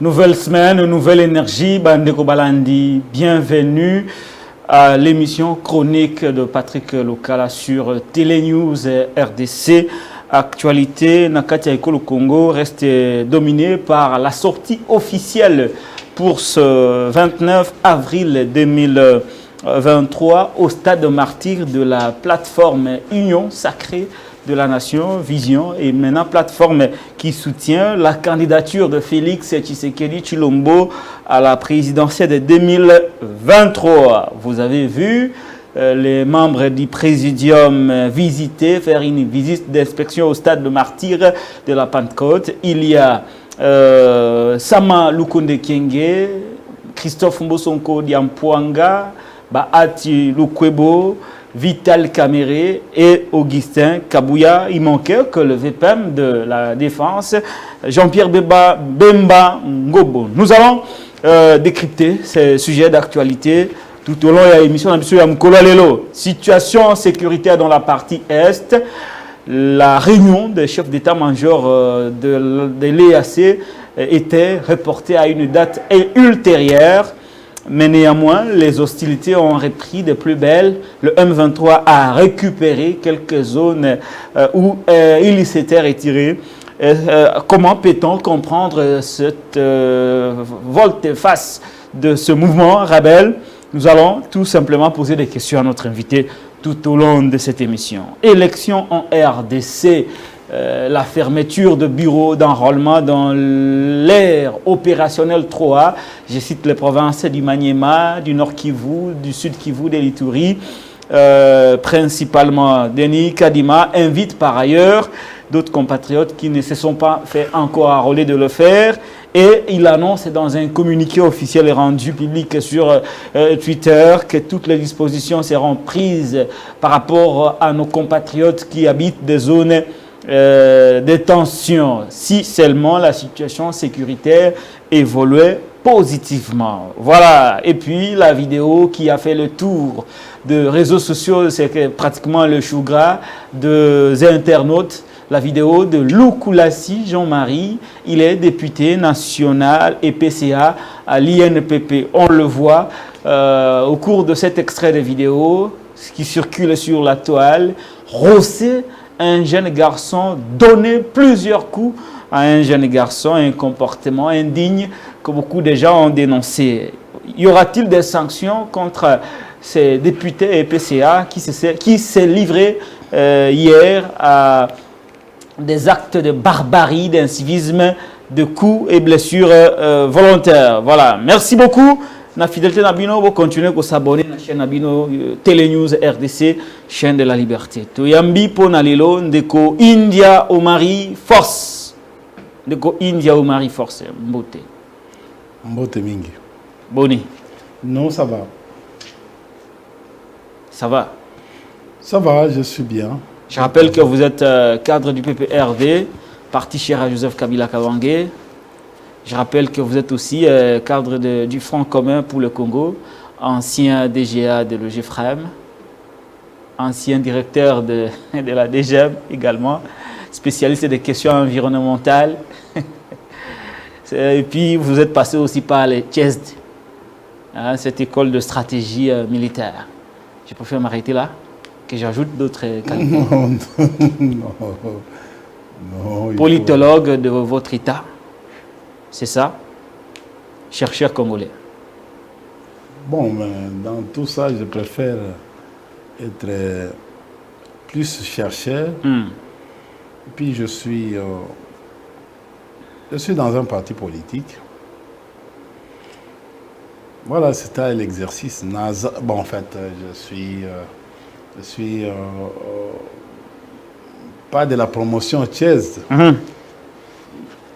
Nouvelle semaine, nouvelle énergie. Bandeko Balandi, bienvenue à l'émission chronique de Patrick Lokala sur Télénews RDC. Actualité, Nakati Ekolo Congo reste dominée par la sortie officielle pour ce 29 avril 2023 au stade martyr de la plateforme Union Sacrée de la Nation, Vision, et maintenant plateforme qui soutient la candidature de Félix Tshisekedi Tshilombo à la présidentielle de 2023. Vous avez vu les membres du Présidium visiter, faire une visite d'inspection au stade de martyr de la Pentecôte. Il y a Sama Lukonde Kyenge, Christophe Mbosonko Diampuanga, Bahati Lukwebo, Vital Kamere et Augustin Kabouya. Il manquait que le VPM de la Défense, Jean-Pierre Bemba Ngobo. Nous allons décrypter ces sujets d'actualité tout au long de l'émission. Situation sécuritaire dans la partie Est. La réunion des chefs d'état-major de l'EAC était reportée à une date ultérieure. Mais néanmoins, les hostilités ont repris de plus belle. Le M23 a récupéré quelques zones où il s'était retiré. Comment peut-on comprendre cette volte-face de ce mouvement rebelle? Nous allons tout simplement poser des questions à notre invité tout au long de cette émission. Élection en RDC. La fermeture de bureaux d'enrôlement dans l'ère opérationnelle 3A. Je cite les provinces du Maniema, du Nord Kivu, du Sud Kivu, de l'Ituri, principalement Denis Kadima, invite par ailleurs d'autres compatriotes qui ne se sont pas fait encore enrôler de le faire. Et il annonce dans un communiqué officiel rendu public sur Twitter que toutes les dispositions seront prises par rapport à nos compatriotes qui habitent des zones de tension, si seulement la situation sécuritaire évoluait positivement. Voilà. Et puis la vidéo qui a fait le tour de réseaux sociaux, c'est pratiquement le chou gras des internautes. La vidéo de Loukoulasi Jean-Marie, il est député national et PCA à l'INPP. On le voit au cours de cet extrait de vidéo qui circule sur la toile. Rossé, un jeune garçon, donner plusieurs coups à un jeune garçon, un comportement indigne que beaucoup de gens ont dénoncé. Y aura-t-il des sanctions contre ces députés et PCA qui s'est livré hier à des actes de barbarie, d'incivisme, de coups et blessures volontaires? Voilà. Merci beaucoup. Na fidélité Nabino, vous continuez à s'abonner à la chaîne Nabino Télénews RDC, chaîne de la liberté. Toyambi Ponalelo, Ndeko India Omari Force. Ndeko India Omari Force. Mbote. Mbote Mingi. Boni. Non, ça va. Ça va? Ça va, je suis bien. Je rappelle que vous êtes cadre du PPRD, parti cher à Joseph Kabila Kabange. Je rappelle que vous êtes aussi cadre du Front commun pour le Congo, ancien DGA de l'OGFREM, ancien directeur de la DGM également, spécialiste des questions environnementales. Et puis vous êtes passé aussi par les CHESD, hein, cette école de stratégie militaire. Je préfère m'arrêter là, que j'ajoute d'autres qualités. Non, politologue de votre État. C'est ça, chercheur congolais. Bon, mais dans tout ça, je préfère être plus chercheur. Et puis, je suis dans un parti politique. Voilà, c'était l'exercice. Bon, en fait, je suis pas de la promotion Tchèze.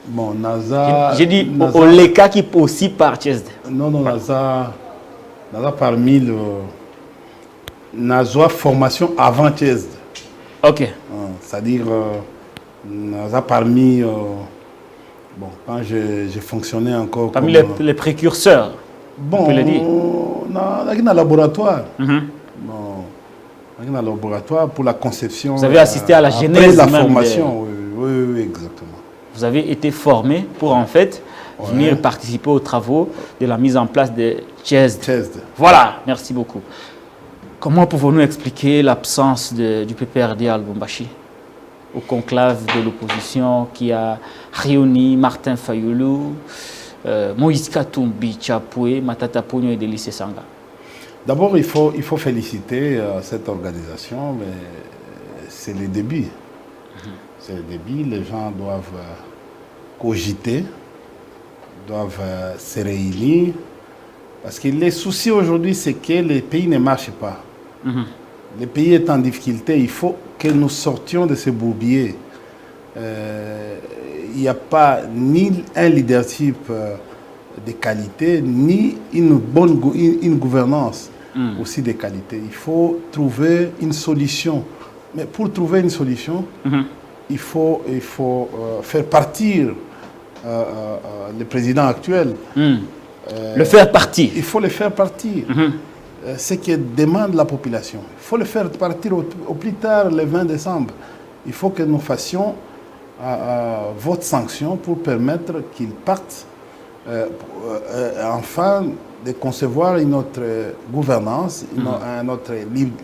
Bon, NASA... J'ai dit au LECA qui aussi par Tchèze. Non, NASA parmi le... NASA formation avant Tchèze. Ok. C'est-à-dire, NASA parmi... bon, quand j'ai fonctionné encore parmi comme... les précurseurs, bon, on peut le dire. Dans un laboratoire. Bon, dans un laboratoire pour la conception... Vous avez assisté à la genèse de la même formation, oui, exactement. Vous avez été formé pour en fait venir participer aux travaux de la mise en place de CHESD. Voilà, merci beaucoup. Comment pouvons-nous expliquer l'absence du PPRD à Lubumbashi, au conclave de l'opposition qui a réuni Martin Fayulu, Moïse Katumbi, Chapoué, Matata Pogno et Délice Sanga? D'abord, il faut féliciter cette organisation, mais c'est le début. C'est le début, les gens doivent cogiter, doivent se réunir, parce que les soucis aujourd'hui, c'est que les pays ne marchent pas. Le pays est en difficulté, il faut que nous sortions de ce bourbier. Il n'y a pas ni un leadership de qualité, ni une gouvernance aussi de qualité. Il faut trouver une solution. Mais pour trouver une solution, il faut faire partir le président actuel. Le faire partir. Il faut le faire partir. Ce que demande la population. Il faut le faire partir au plus tard, le 20 décembre. Il faut que nous fassions votre sanction pour permettre qu'il parte enfin de concevoir une autre gouvernance, un autre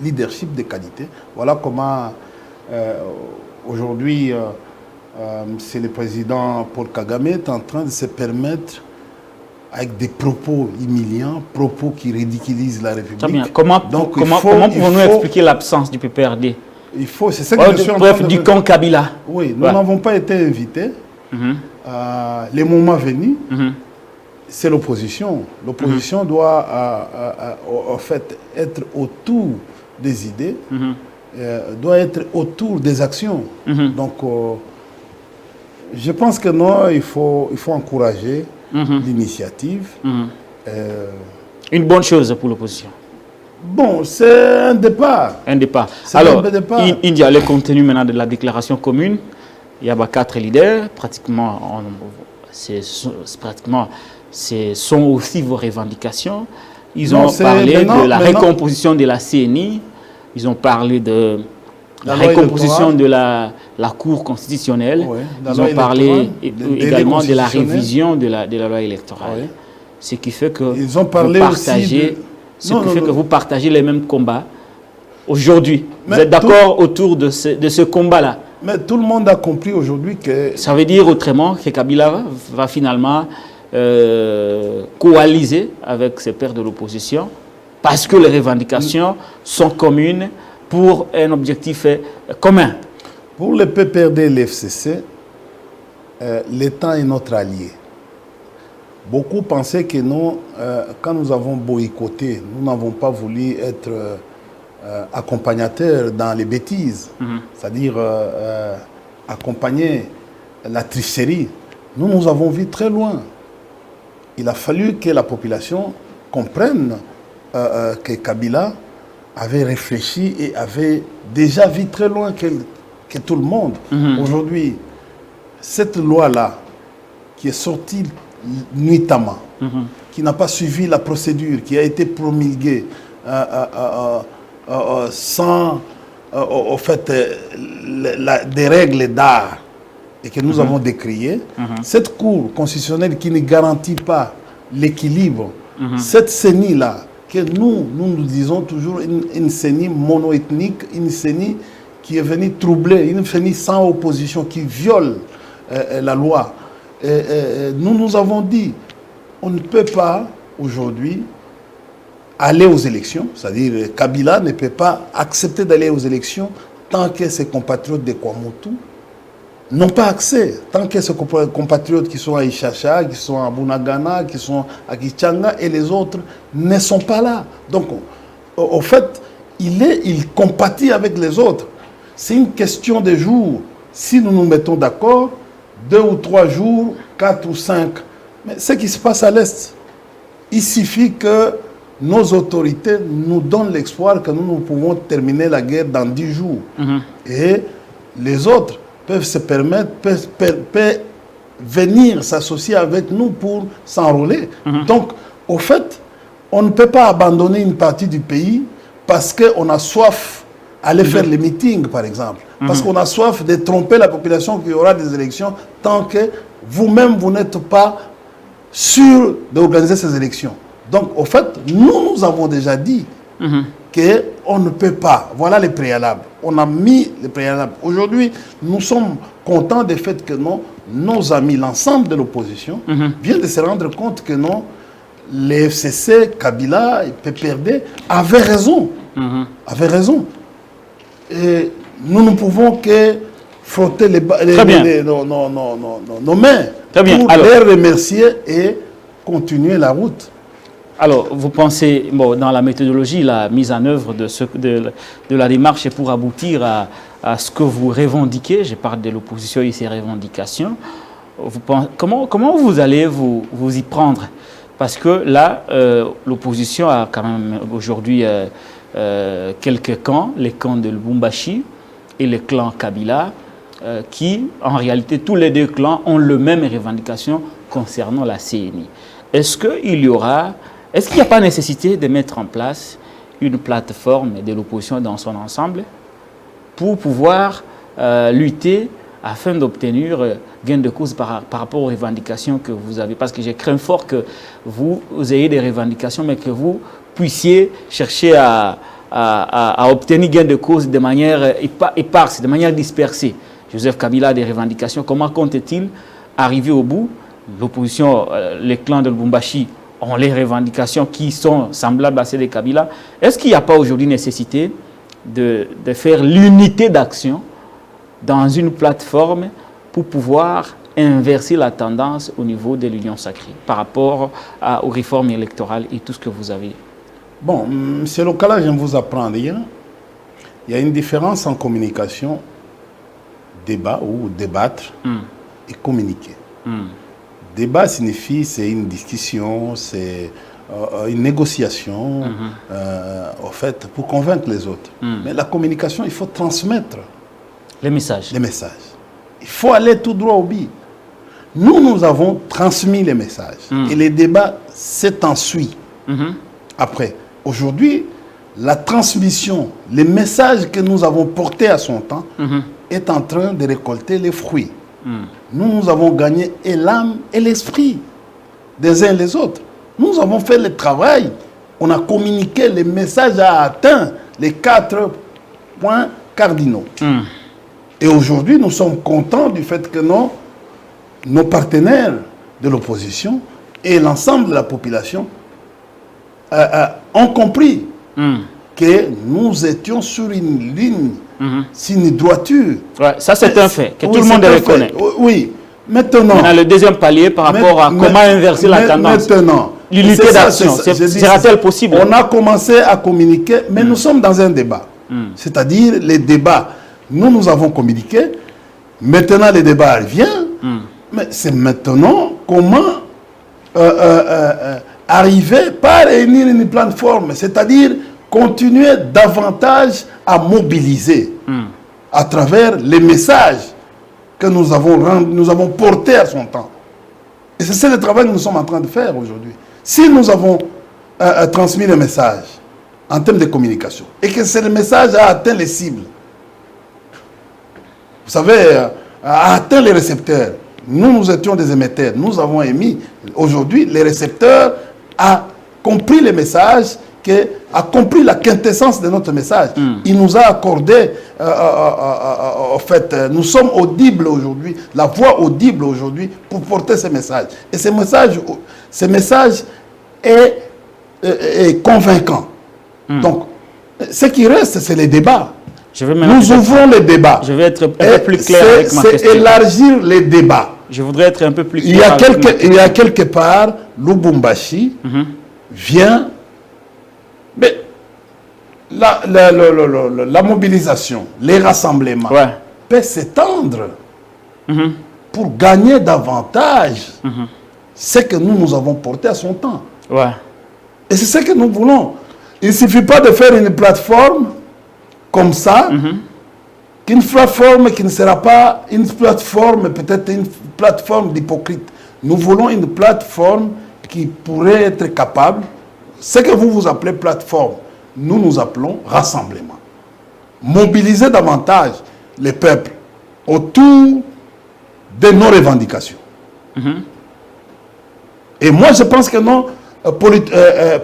leadership de qualité. Voilà comment aujourd'hui c'est le président Paul Kagame est en train de se permettre, avec des propos humiliants, propos qui ridiculisent la République. Très bien. Comment pouvons-nous expliquer l'absence du PPRD? C'est ça que je suis en train de du camp Kabila. Oui, nous n'avons pas été invités. Les moments venus, c'est l'opposition. L'opposition doit en fait être autour des idées, doit être autour des actions. Donc, je pense que non, il faut encourager l'initiative. Une bonne chose pour l'opposition. Bon, c'est un départ. Un départ. Alors, il y a le contenu maintenant de la déclaration commune. Il y a 4 leaders. Pratiquement, ce sont aussi vos revendications. Ils ont parlé de la recomposition de la CNI. Ils ont parlé de la recomposition de la Cour constitutionnelle. Ils ont parlé également de la révision de la loi électorale. Ce qui fait que vous partagez les mêmes combats aujourd'hui. Vous êtes d'accord autour de ce combat-là? Mais tout le monde a compris aujourd'hui que... Ça veut dire autrement que Kabila va finalement coaliser avec ses pairs de l'opposition parce que les revendications sont communes pour un objectif commun. Pour le PPRD et l'FCC, l'État est notre allié. Beaucoup pensaient que nous, quand nous avons boycotté, nous n'avons pas voulu être accompagnateurs dans les bêtises, c'est-à-dire accompagner la tricherie. Nous avons vu très loin. Il a fallu que la population comprenne que Kabila avait réfléchi et avait déjà vu très loin que tout le monde. Aujourd'hui, cette loi-là, qui est sortie nuitamment, qui n'a pas suivi la procédure, qui a été promulguée sans, au fait, des règles d'art et que nous avons décriées, cette Cour constitutionnelle qui ne garantit pas l'équilibre, cette CENI-là, que nous disons toujours une CENI monoethnique, une CENI qui est venue troubler, une CENI sans opposition, qui viole la loi. Nous avons dit, on ne peut pas aujourd'hui aller aux élections, c'est-à-dire Kabila ne peut pas accepter d'aller aux élections tant que ses compatriotes de Kwamotu n'ont pas accès, tant que ses compatriotes qui sont à Ishacha, qui sont à Bunagana, qui sont à Kichanga et les autres ne sont pas là. Donc, au fait, il compatit avec les autres. C'est une question de jours. Si nous nous mettons d'accord, 2 ou 3 jours, 4 ou 5, mais ce qui se passe à l'Est, il suffit que nos autorités nous donnent l'espoir que nous pouvons terminer la guerre dans 10 jours. Et les autres peuvent se permettre, peuvent venir s'associer avec nous pour s'enrôler. Donc, au fait, on ne peut pas abandonner une partie du pays parce qu'on a soif d'aller faire les meetings, par exemple. Parce qu'on a soif de tromper la population qu'il y aura des élections tant que vous-même, vous n'êtes pas d'organiser ces élections. Donc, au fait, nous avons déjà dit qu'on ne peut pas. Voilà les préalables. On a mis les préalables. Aujourd'hui, nous sommes contents du fait que nos amis, l'ensemble de l'opposition, viennent de se rendre compte que les FCC, Kabila et PPRD avaient raison. Avaient raison. Et nous ne pouvons que frotter nos mains pour les remercier et continuer la route. Alors, vous pensez, dans la méthodologie, la mise en œuvre de la démarche pour aboutir à ce que vous revendiquez, je parle de l'opposition et ses revendications, comment vous allez vous y prendre? Parce que là, l'opposition a quand même aujourd'hui quelques camps, les camps de Lubumbashi et le clan Kabila, qui, en réalité, tous les deux clans ont les mêmes revendications concernant la CENI. Est-ce qu'il n'y a pas nécessité de mettre en place une plateforme de l'opposition dans son ensemble pour pouvoir lutter afin d'obtenir gain de cause par rapport aux revendications que vous avez? Parce que je crains fort que vous ayez des revendications, mais que vous puissiez chercher à obtenir gain de cause de manière éparse, de manière dispersée. Joseph Kabila a des revendications. Comment compte-t-il arriver au bout? L'opposition, les clans de Lubumbashi ont les revendications qui sont semblables à celles de Kabila. Est-ce qu'il n'y a pas aujourd'hui nécessité de faire l'unité d'action dans une plateforme pour pouvoir inverser la tendance au niveau de l'Union sacrée par rapport aux réformes électorales et tout ce que vous avez? Bon, M. Lokala, je ne vous apprends rien. Il y a une différence en communication, débat ou débattre et communiquer. Débat signifie c'est une discussion, c'est une négociation, en fait, pour convaincre les autres. Mais la communication, il faut transmettre les messages. Les messages. Il faut aller tout droit au but. Nous avons transmis les messages. Et les débats s'est ensuite. Après, aujourd'hui, la transmission, les messages que nous avons portés à son temps est en train de récolter les fruits. Nous avons gagné et l'âme et l'esprit des uns et des autres. Nous avons fait le travail. On a communiqué, les messages à atteint les 4 points cardinaux. Et aujourd'hui, nous sommes contents du fait que nos partenaires de l'opposition et l'ensemble de la population ont compris que nous étions sur une ligne, sur une droiture. Ouais, ça, c'est un fait, que tout le monde reconnaît. Oui. Maintenant, le deuxième palier par rapport à comment inverser la tendance. Maintenant, l'unité d'action, sera-t-elle possible? On a commencé à communiquer, mais nous sommes dans un débat. C'est-à-dire, les débats, nous avons communiqué. Maintenant, les débats viennent. Mais c'est maintenant comment arriver, pas réunir une plateforme, c'est-à-dire continuer davantage à mobiliser à travers les messages que nous avons portés à son temps. Et c'est le travail que nous sommes en train de faire aujourd'hui. Si nous avons transmis le message en termes de communication et que ce message a atteint les cibles, vous savez, a atteint les récepteurs. Nous étions des émetteurs. Nous avons émis. Aujourd'hui, les récepteurs ont compris le message, a compris la quintessence de notre message. Il nous a accordé, en fait, nous sommes audibles aujourd'hui, la voix audible aujourd'hui pour porter ce message. Et ce message est convaincant. Donc, ce qui reste, c'est les débats. Nous ouvrons les débats. Je vais être un peu plus clair avec ma question. C'est élargir les débats. Je voudrais être un peu plus clair. Il y a quelque part, Lubumbashi vient... Mais la mobilisation, les rassemblements peuvent s'étendre pour gagner davantage ce que nous avons porté à son temps. Et c'est ce que nous voulons. Il ne suffit pas de faire une plateforme comme ça, qu'une plateforme qui ne sera pas une plateforme, peut-être une plateforme d'hypocrite. Nous voulons une plateforme qui pourrait être capable, ce que vous appelez plateforme, nous appelons rassemblement. Mobiliser davantage les peuples autour de nos revendications. Et moi, je pense que non,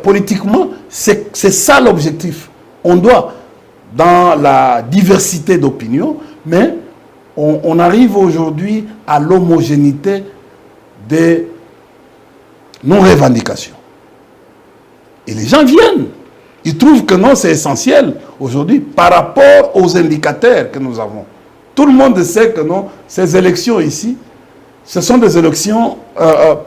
politiquement, c'est ça l'objectif. On doit, dans la diversité d'opinions, mais on arrive aujourd'hui à l'homogénéité de nos revendications. Et les gens viennent. Ils trouvent que non, c'est essentiel aujourd'hui par rapport aux indicateurs que nous avons. Tout le monde sait que non, ces élections ici, ce sont des élections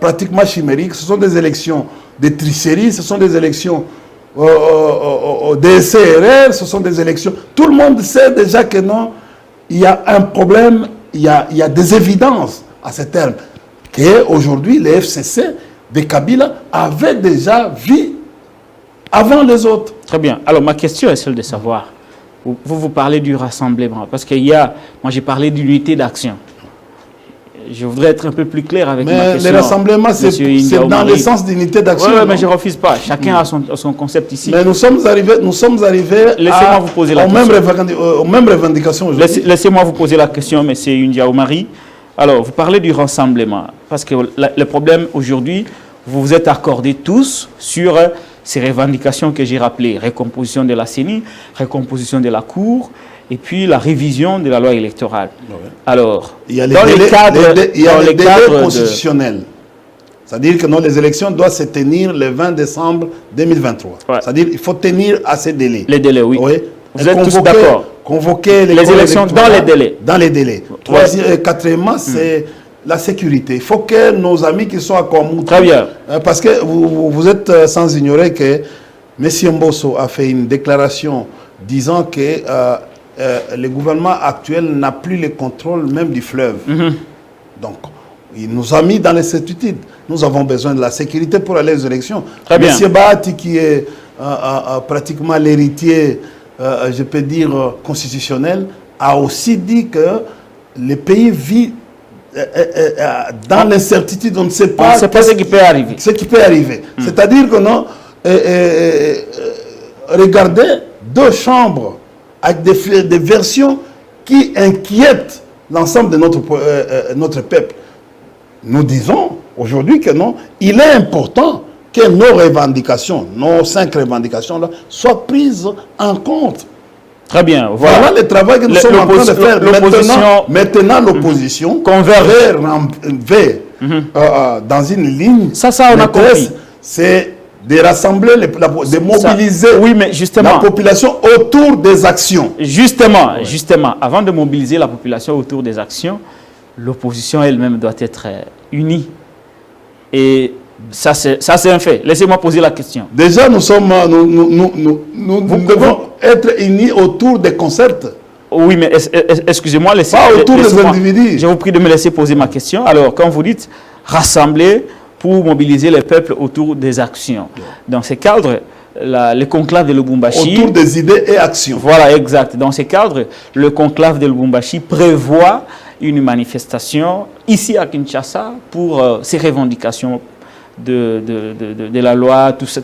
pratiquement chimériques, ce sont des élections de tricherie, ce sont des élections des CRR, ce sont des élections... Tout le monde sait déjà que non, il y a un problème, il y a des évidences à ce terme. Qu'aujourd'hui, les FCC de Kabila avaient déjà vu avant les autres. Très bien. Alors, ma question est celle de savoir, vous parlez du rassemblement, parce qu'il y a, moi j'ai parlé d'unité d'action. Je voudrais être un peu plus clair avec ma question. Mais le rassemblement, c'est dans le sens d'unité d'action. Oui, mais je ne refuse pas. Chacun a son concept ici. Mais nous sommes arrivés aux mêmes revendications aujourd'hui. Laissez-moi vous poser la question, M. Ndiaye. Alors, vous parlez du rassemblement, parce que le problème aujourd'hui, vous vous êtes accordés tous sur ces revendications que j'ai rappelées. Récomposition de la CENI, récomposition de la Cour, et puis la révision de la loi électorale. Ouais. Alors, il y a les délais constitutionnels. C'est-à-dire que les élections doivent se tenir le 20 décembre 2023. Ouais. C'est-à-dire qu'il faut tenir à ces délais. Les délais, oui. Oui. Vous êtes tous d'accord. Convoquer les élections dans les délais. Dans les délais. Troisième, quatrièmement, c'est la sécurité. Il faut que nos amis qui sont à Kwamoutou... Très bien. Parce que vous êtes sans ignorer que M. Mbosso a fait une déclaration disant que le gouvernement actuel n'a plus le contrôle même du fleuve. Donc, il nous a mis dans l'incertitude. Nous avons besoin de la sécurité pour aller aux élections. M. Bahati, qui est pratiquement l'héritier, je peux dire, constitutionnel, a aussi dit que le pays vit dans l'incertitude. On ne sait pas, ce qui peut arriver. Ce qui peut arriver. C'est-à-dire que non, regardez deux chambres avec des versions qui inquiètent l'ensemble de notre peuple. Nous disons aujourd'hui que non, il est important que nos revendications, nos 5 revendications-là, soient prises en compte. Très bien. Voilà le travail que nous sommes en train de faire. Maintenant, l'opposition converge dans une ligne. Ça, on a compris. C'est de rassembler, de mobiliser la population autour des actions. Justement, avant de mobiliser la population autour des actions, l'opposition elle-même doit être unie. Et ça, c'est un fait. Laissez-moi poser la question. Déjà, nous devons être unis autour des concepts. Oui, mais excusez-moi, pas autour des individus. Je vous prie de me laisser poser ma question. Alors, quand vous dites rassembler pour mobiliser les peuples autour des actions, dans ces cadres, le conclave de Lubumbashi... Autour des idées et actions. Voilà, exact. Dans ces cadres, le conclave de Lubumbashi prévoit une manifestation ici à Kinshasa pour ces revendications de la loi, tout ce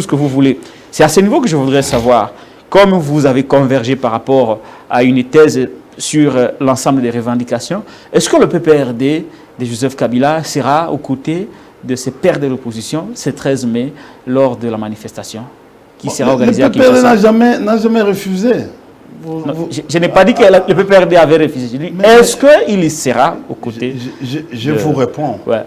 que vous voulez. C'est à ce niveau que je voudrais savoir, comme vous avez convergé par rapport à une thèse sur l'ensemble des revendications, est-ce que le PPRD de Joseph Kabila sera aux côtés de ses pairs de l'opposition ce 13 mai lors de la manifestation qui sera organisée à Kinshasa? Le PPRD n'a jamais refusé. Je n'ai pas dit que le PPRD avait refusé. Est-ce qu'il y sera aux côtés? Je vous réponds. Ouais.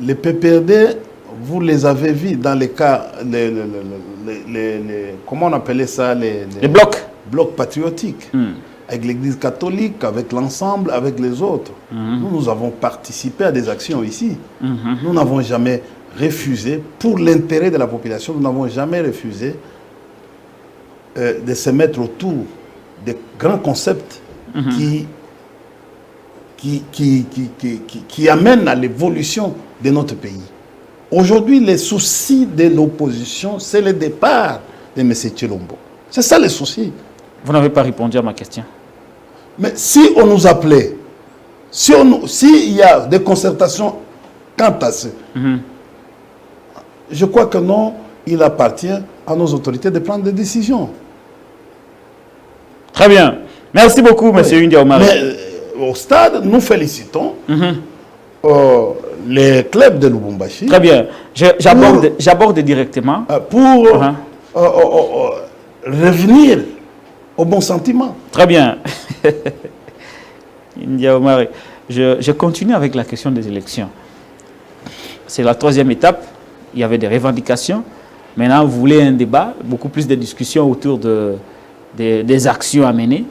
Les PPRD, vous les avez vus dans les cas, comment on appelait ça, les blocs patriotiques, avec l'Église catholique, avec l'ensemble, avec les autres. Nous avons participé à des actions ici. Nous n'avons jamais refusé, pour l'intérêt de la population, nous n'avons jamais refusé de se mettre autour des grands concepts qui amènent à l'évolution de notre pays. Aujourd'hui, les soucis de l'opposition, c'est le départ de M. Tshilombo. C'est ça le souci. Vous n'avez pas répondu à ma question. Mais si on nous appelait, s'il y a des concertations quant à ça, je crois que non, il appartient à nos autorités de prendre des décisions. Très bien. Merci beaucoup, M. Ndiaye. Mais au stade, nous félicitons les clubs de Lubumbashi. Très bien. J'aborde directement. Pour revenir au bon sentiment. Très bien. India Omar, je continue avec la question des élections. C'est la troisième étape. Il y avait des revendications. Maintenant, vous voulez un débat, beaucoup plus de discussions autour des actions à mener,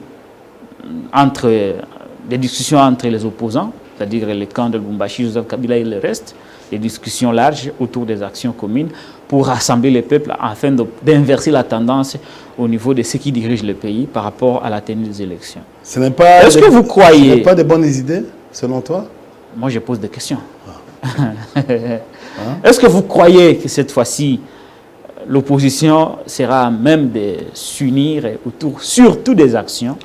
des discussions entre les opposants, c'est-à-dire les camps de Lubumbashi, Joseph Kabila et le reste, des discussions larges autour des actions communes pour rassembler les peuples afin d'inverser la tendance au niveau de ceux qui dirigent le pays par rapport à la tenue des élections. Est-ce que vous croyez... Ce n'est pas de bonnes idées, selon toi? Moi, je pose des questions. Est-ce que vous croyez que cette fois-ci, l'opposition sera à même de s'unir autour surtout des actions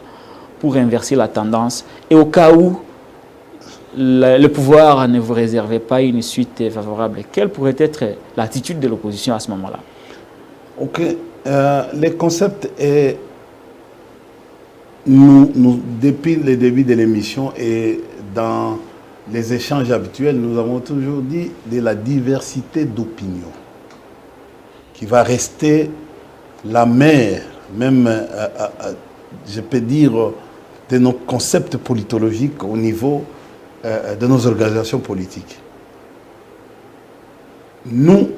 pour inverser la tendance et au cas où le pouvoir ne vous réservait pas une suite favorable, quelle pourrait être l'attitude de l'opposition à ce moment-là? Ok. Le concept est, depuis le début de l'émission et dans les échanges habituels, nous avons toujours dit de la diversité d'opinions qui va rester la mère, même, je peux dire, de nos concepts politologiques au niveau de nos organisations politiques. Nous,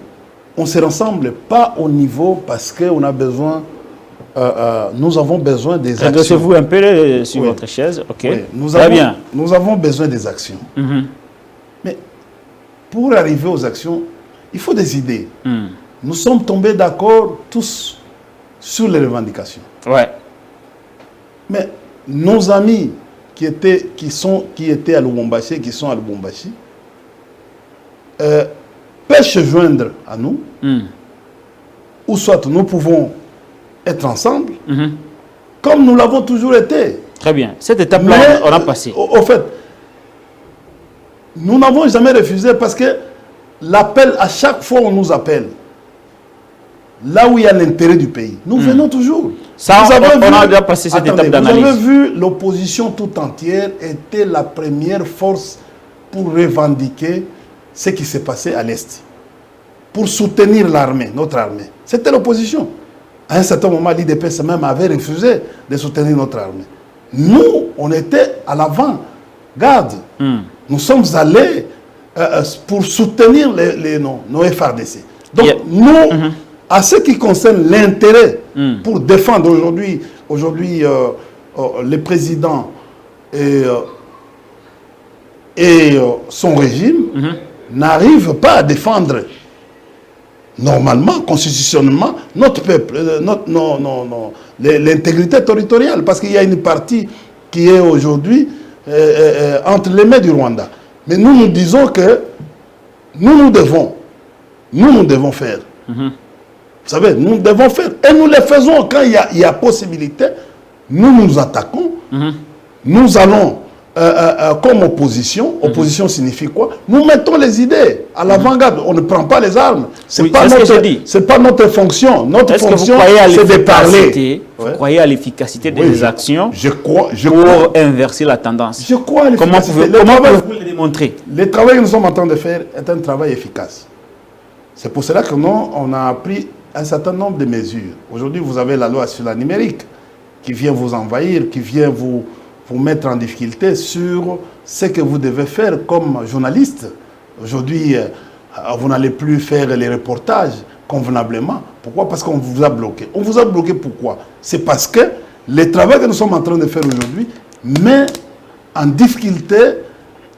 on se rassemble pas au niveau parce qu'on a besoin, nous avons besoin des actions. Redressez-vous un peu sur votre chaise, ok. Oui, Très bien. Nous avons besoin des actions. Mais pour arriver aux actions, il faut des idées. Nous sommes tombés d'accord tous sur les revendications. Ouais. Mais nos amis qui étaient à Lubumbashi, qui sont à Lubumbashi, peuvent se joindre à nous, ou soit nous pouvons être ensemble, comme nous l'avons toujours été. Très bien. Cette étape-là, on a passé. Au fait, nous n'avons jamais refusé parce que l'appel, à chaque fois on nous appelle, là où il y a l'intérêt du pays, nous venons toujours. Ça, on a déjà passé cette étape d'analyse. Vous avez vu, l'opposition tout entière était la première force pour revendiquer ce qui s'est passé à l'Est, pour soutenir l'armée, notre armée. C'était l'opposition. À un certain moment, l'IDPS même avait refusé de soutenir notre armée. Nous, on était à l'avant-garde. Nous sommes allés pour soutenir nos FRDC. Donc, nous... À ce qui concerne l'intérêt pour défendre aujourd'hui le président et son régime n'arrivent pas à défendre normalement, constitutionnellement, notre peuple, l'intégrité territoriale, parce qu'il y a une partie qui est aujourd'hui entre les mains du Rwanda. Mais nous disons que nous devons faire. Vous savez, nous devons faire. Et nous le faisons quand il y a possibilité. Nous nous attaquons. Nous allons comme opposition. Opposition signifie quoi? Nous mettons les idées à l'avant-garde. On ne prend pas les armes. Ce n'est pas notre fonction. Notre fonction, c'est de parler. Vous croyez à l'efficacité des actions pour inverser la tendance? Je crois à l'efficacité. Comment pouvez-vous le démontrer? Le travail que nous sommes en train de faire est un travail efficace. C'est pour cela que nous, on a pris un certain nombre de mesures. Aujourd'hui, vous avez la loi sur la numérique qui vient vous envahir, qui vient vous mettre en difficulté sur ce que vous devez faire comme journaliste. Aujourd'hui, vous n'allez plus faire les reportages convenablement. Pourquoi? Parce qu'on vous a bloqué. On vous a bloqué pourquoi? C'est parce que le travail que nous sommes en train de faire aujourd'hui met en difficulté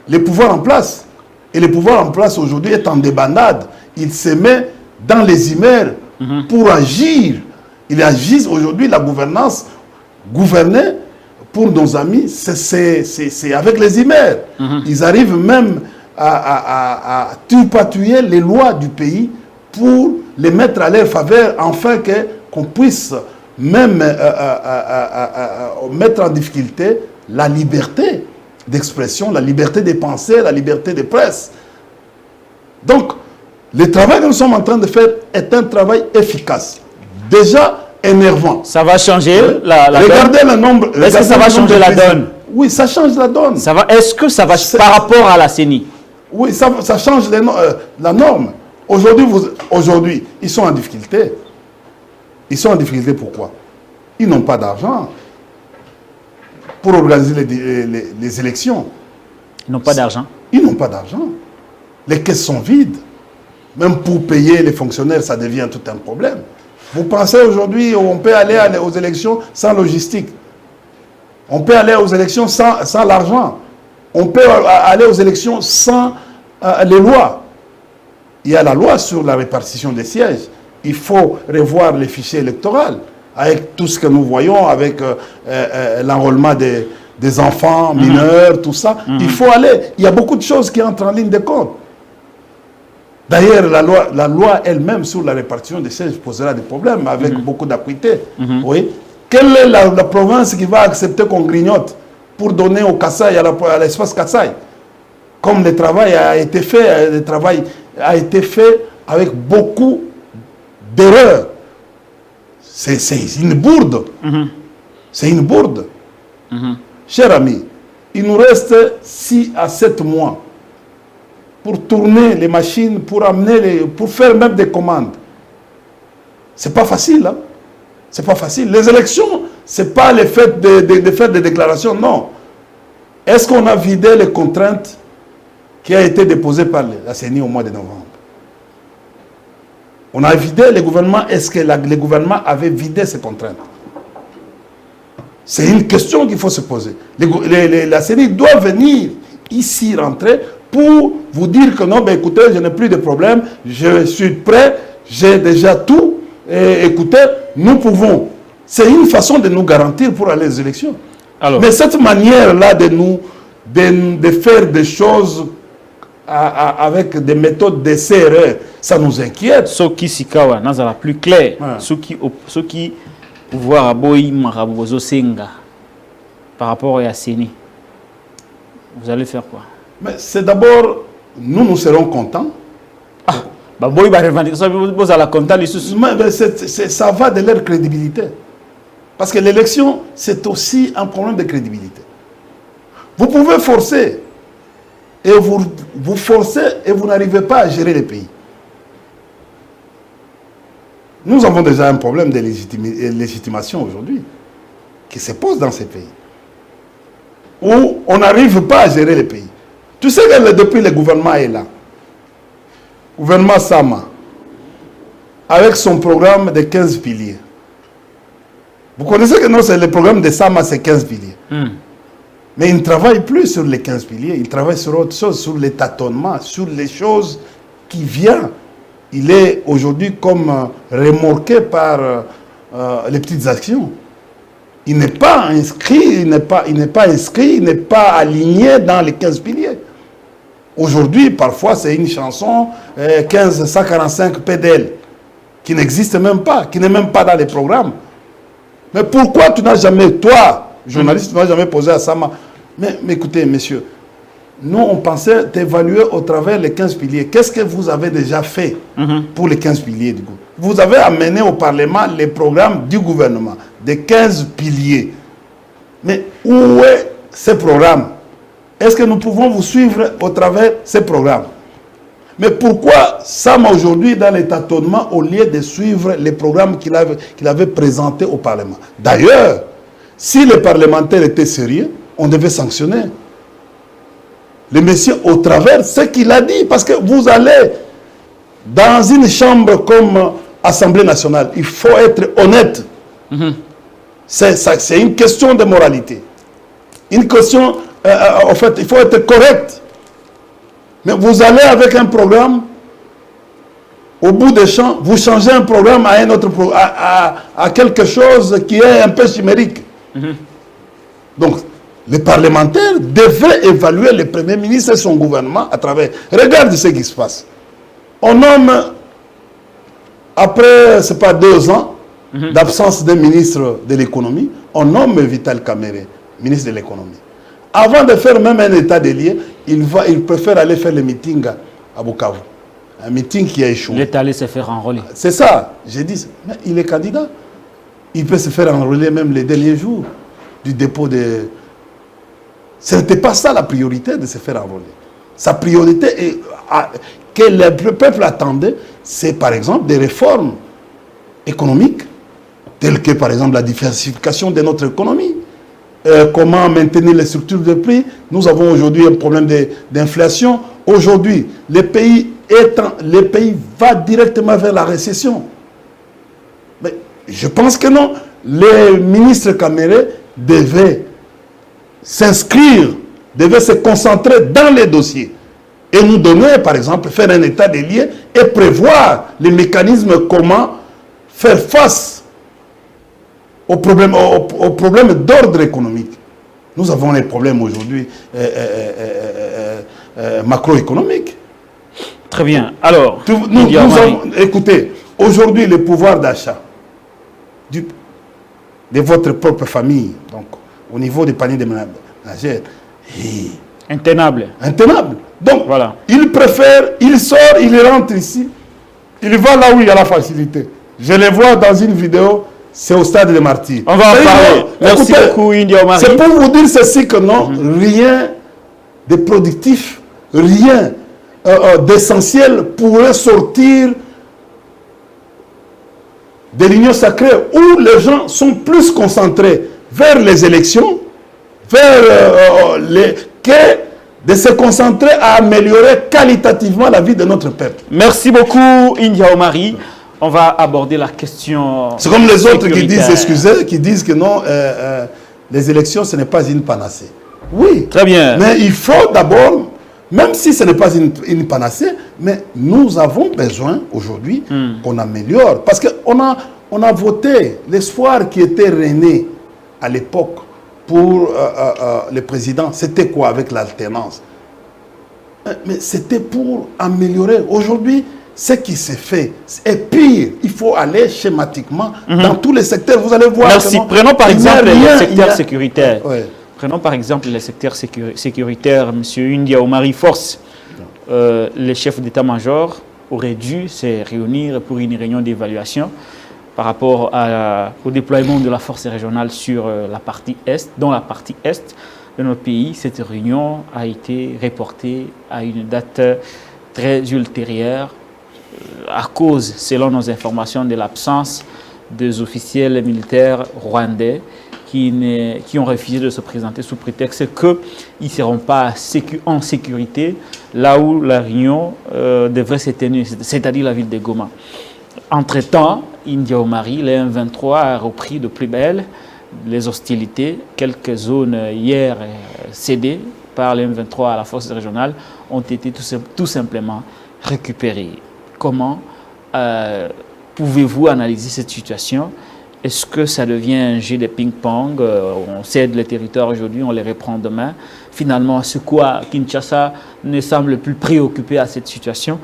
les pouvoirs en place. Et le pouvoir en place aujourd'hui est en débandade. Il se met dans les humeurs pour agir. Ils agissent aujourd'hui, la gouvernance, gouverner pour nos amis, c'est avec les humeurs. Ils arrivent même à tripatouiller les lois du pays pour les mettre à leur faveur, afin qu'on puisse même mettre en difficulté la liberté d'expression, la liberté de penser, la liberté de presse. Donc, le travail que nous sommes en train de faire est un travail efficace, déjà énervant. Ça va changer la regardez donne. Le nombre. Est-ce que ça va changer la donne? Oui, ça change la donne. Est-ce que ça va par rapport à la CENI? Oui, ça change la norme. Aujourd'hui, ils sont en difficulté. Ils sont en difficulté pourquoi? Ils n'ont pas d'argent pour organiser les élections. Ils n'ont pas d'argent. Ils n'ont pas d'argent. Les caisses sont vides. Même pour payer les fonctionnaires, ça devient tout un problème. Vous pensez aujourd'hui, on peut aller aux élections sans logistique. On peut aller aux élections sans l'argent. On peut aller aux élections sans les lois. Il y a la loi sur la répartition des sièges. Il faut revoir les fichiers électoraux avec tout ce que nous voyons, avec l'enrôlement des enfants mineurs, tout ça. Il faut aller. Il y a beaucoup de choses qui entrent en ligne de compte. D'ailleurs, la loi elle-même sur la répartition des sièges posera des problèmes avec beaucoup d'acuité. Oui. Quelle est la province qui va accepter qu'on grignote pour donner au Kasaï, à l'espace Kasaï? Comme le travail a été fait, avec beaucoup d'erreurs. C'est une bourde. C'est une bourde. Chers amis, il nous reste 6 à 7 mois pour tourner les machines, pour faire même des commandes. C'est pas facile, hein? C'est pas facile. Les élections, c'est pas le fait de faire des déclarations, non. Est-ce qu'on a vidé les contraintes qui a été déposées par la CENI au mois de novembre? On a vidé le gouvernement. Est-ce que le gouvernement avait vidé ces contraintes? C'est une question qu'il faut se poser. La CENI doit venir ici rentrer pour vous dire que non, ben écoutez, je n'ai plus de problème, je suis prêt, j'ai déjà tout, et écoutez, nous pouvons. C'est une façon de nous garantir pour aller aux élections. Alors, mais cette manière-là de faire des choses avec des méthodes d'essai-erreur, ça nous inquiète. Ce qui sikawa, n'a la plus clair, ce qui pouvoir aboyi marabozo senga par rapport à CENI. Vous allez faire quoi? Mais c'est d'abord, nous serons contents. Ça va de leur crédibilité. Parce que l'élection, c'est aussi un problème de crédibilité. Vous pouvez forcer, et vous forcez, et vous n'arrivez pas à gérer les pays. Nous avons déjà un problème de légitimation aujourd'hui, qui se pose dans ces pays, où on n'arrive pas à gérer les pays. Tu sais que depuis le gouvernement est là, le gouvernement Sama, avec son programme de 15 piliers. Vous connaissez que non, c'est le programme de Sama, c'est 15 piliers. Mais il ne travaille plus sur les 15 piliers, il travaille sur autre chose, sur les tâtonnements, sur les choses qui viennent. Il est aujourd'hui comme remorqué par les petites actions. Il n'est pas inscrit, il n'est pas aligné dans les 15 piliers. Aujourd'hui, parfois, c'est une chanson 1545 PDL qui n'existe même pas, qui n'est même pas dans les programmes. Mais pourquoi tu n'as jamais, toi, journaliste, tu n'as jamais posé à Sama? Mais écoutez, messieurs, nous, on pensait t'évaluer au travers les 15 piliers. Qu'est-ce que vous avez déjà fait pour les 15 piliers du gouvernement? Vous avez amené au Parlement les programmes du gouvernement, des 15 piliers. Mais où est ce programme? Est-ce que nous pouvons vous suivre au travers ces programmes? Mais pourquoi Sama aujourd'hui dans les tâtonnements au lieu de suivre les programmes qu'il avait présentés au Parlement? D'ailleurs, si les parlementaires étaient sérieux, on devait sanctionner le monsieur au travers ce qu'il a dit. Parce que vous allez dans une chambre comme Assemblée nationale, il faut être honnête. C'est une question de moralité. Une question, en fait, il faut être correct. Mais vous allez avec un programme, au bout des champs, vous changez un programme à un autre à quelque chose qui est un peu chimérique. Donc, les parlementaires devraient évaluer le Premier ministre et son gouvernement à travers. Regarde ce qui se passe. On nomme, après, c'est pas 2 ans d'absence d'un ministre de l'économie, on nomme Vital Kamerhe, ministre de l'économie. Avant de faire même un état des lieux, il préfère aller faire le meeting à Bukavu. Un meeting qui a échoué. Il est allé se faire enrôler. C'est ça. J'ai dit, mais il est candidat. Il peut se faire enrôler même les derniers jours du dépôt de... Ce n'était pas ça la priorité de se faire enrôler. Sa priorité que le peuple attendait, c'est par exemple des réformes économiques, telles que par exemple la diversification de notre économie. Comment maintenir les structures de prix. Nous avons aujourd'hui un problème d'inflation. Aujourd'hui, le pays va directement vers la récession. Mais je pense que non. Les ministres camérés devaient s'inscrire, devaient se concentrer dans les dossiers et nous donner, par exemple, faire un état des lieux et prévoir les mécanismes comment faire face aux problèmes d'ordre économique. Nous avons des problèmes aujourd'hui macroéconomiques. Très bien. Alors, écoutez, aujourd'hui, le pouvoir d'achat de votre propre famille, donc au niveau des paniers de ménagères, intenable. Intenable. Donc, voilà. Il préfère, il sort, il rentre ici, il va là où il y a la facilité. Je les vois dans une vidéo, c'est au stade des Martyrs. On va en parler. Merci beaucoup, India Omari. C'est pour vous dire ceci que non, rien de productif, rien d'essentiel pourrait sortir de l'union sacrée où les gens sont plus concentrés vers les élections, vers de se concentrer à améliorer qualitativement la vie de notre peuple. Merci beaucoup, India Omari. On va aborder la question. C'est comme les autres qui disent, excusez, qui disent que non, les élections, ce n'est pas une panacée. Oui. Très bien. Mais il faut d'abord, même si ce n'est pas une panacée, mais nous avons besoin aujourd'hui qu'on améliore. Parce qu'on a voté l'espoir qui était rené à l'époque pour le président. C'était quoi avec l'alternance? Mais c'était pour améliorer. Aujourd'hui, ce qui s'est fait est pire. Il faut aller schématiquement dans tous les secteurs. Vous allez voir. Merci. Prenons par exemple le secteur sécuritaire. Prenons par exemple le secteur sécuritaire. Monsieur India Omari Force, le chef d'état-major aurait dû se réunir pour une réunion d'évaluation par rapport au déploiement de la force régionale sur la partie Est. Dans la partie Est de notre pays, cette réunion a été reportée à une date très ultérieure à cause, selon nos informations, de l'absence des officiels militaires rwandais qui ont refusé de se présenter sous prétexte qu'ils ne seront pas en sécurité là où la réunion devrait se tenir, c'est-à-dire la ville de Goma. Entre-temps, India Omari, le M23 a repris de plus belle les hostilités. Quelques zones hier cédées par le M23 à la force régionale ont été tout simplement récupérées. Comment pouvez-vous analyser cette situation? Est-ce que ça devient un jeu de ping-pong? On cède les territoires aujourd'hui, on les reprend demain. Finalement, c'est quoi Kinshasa ne semble plus préoccupé à cette situation?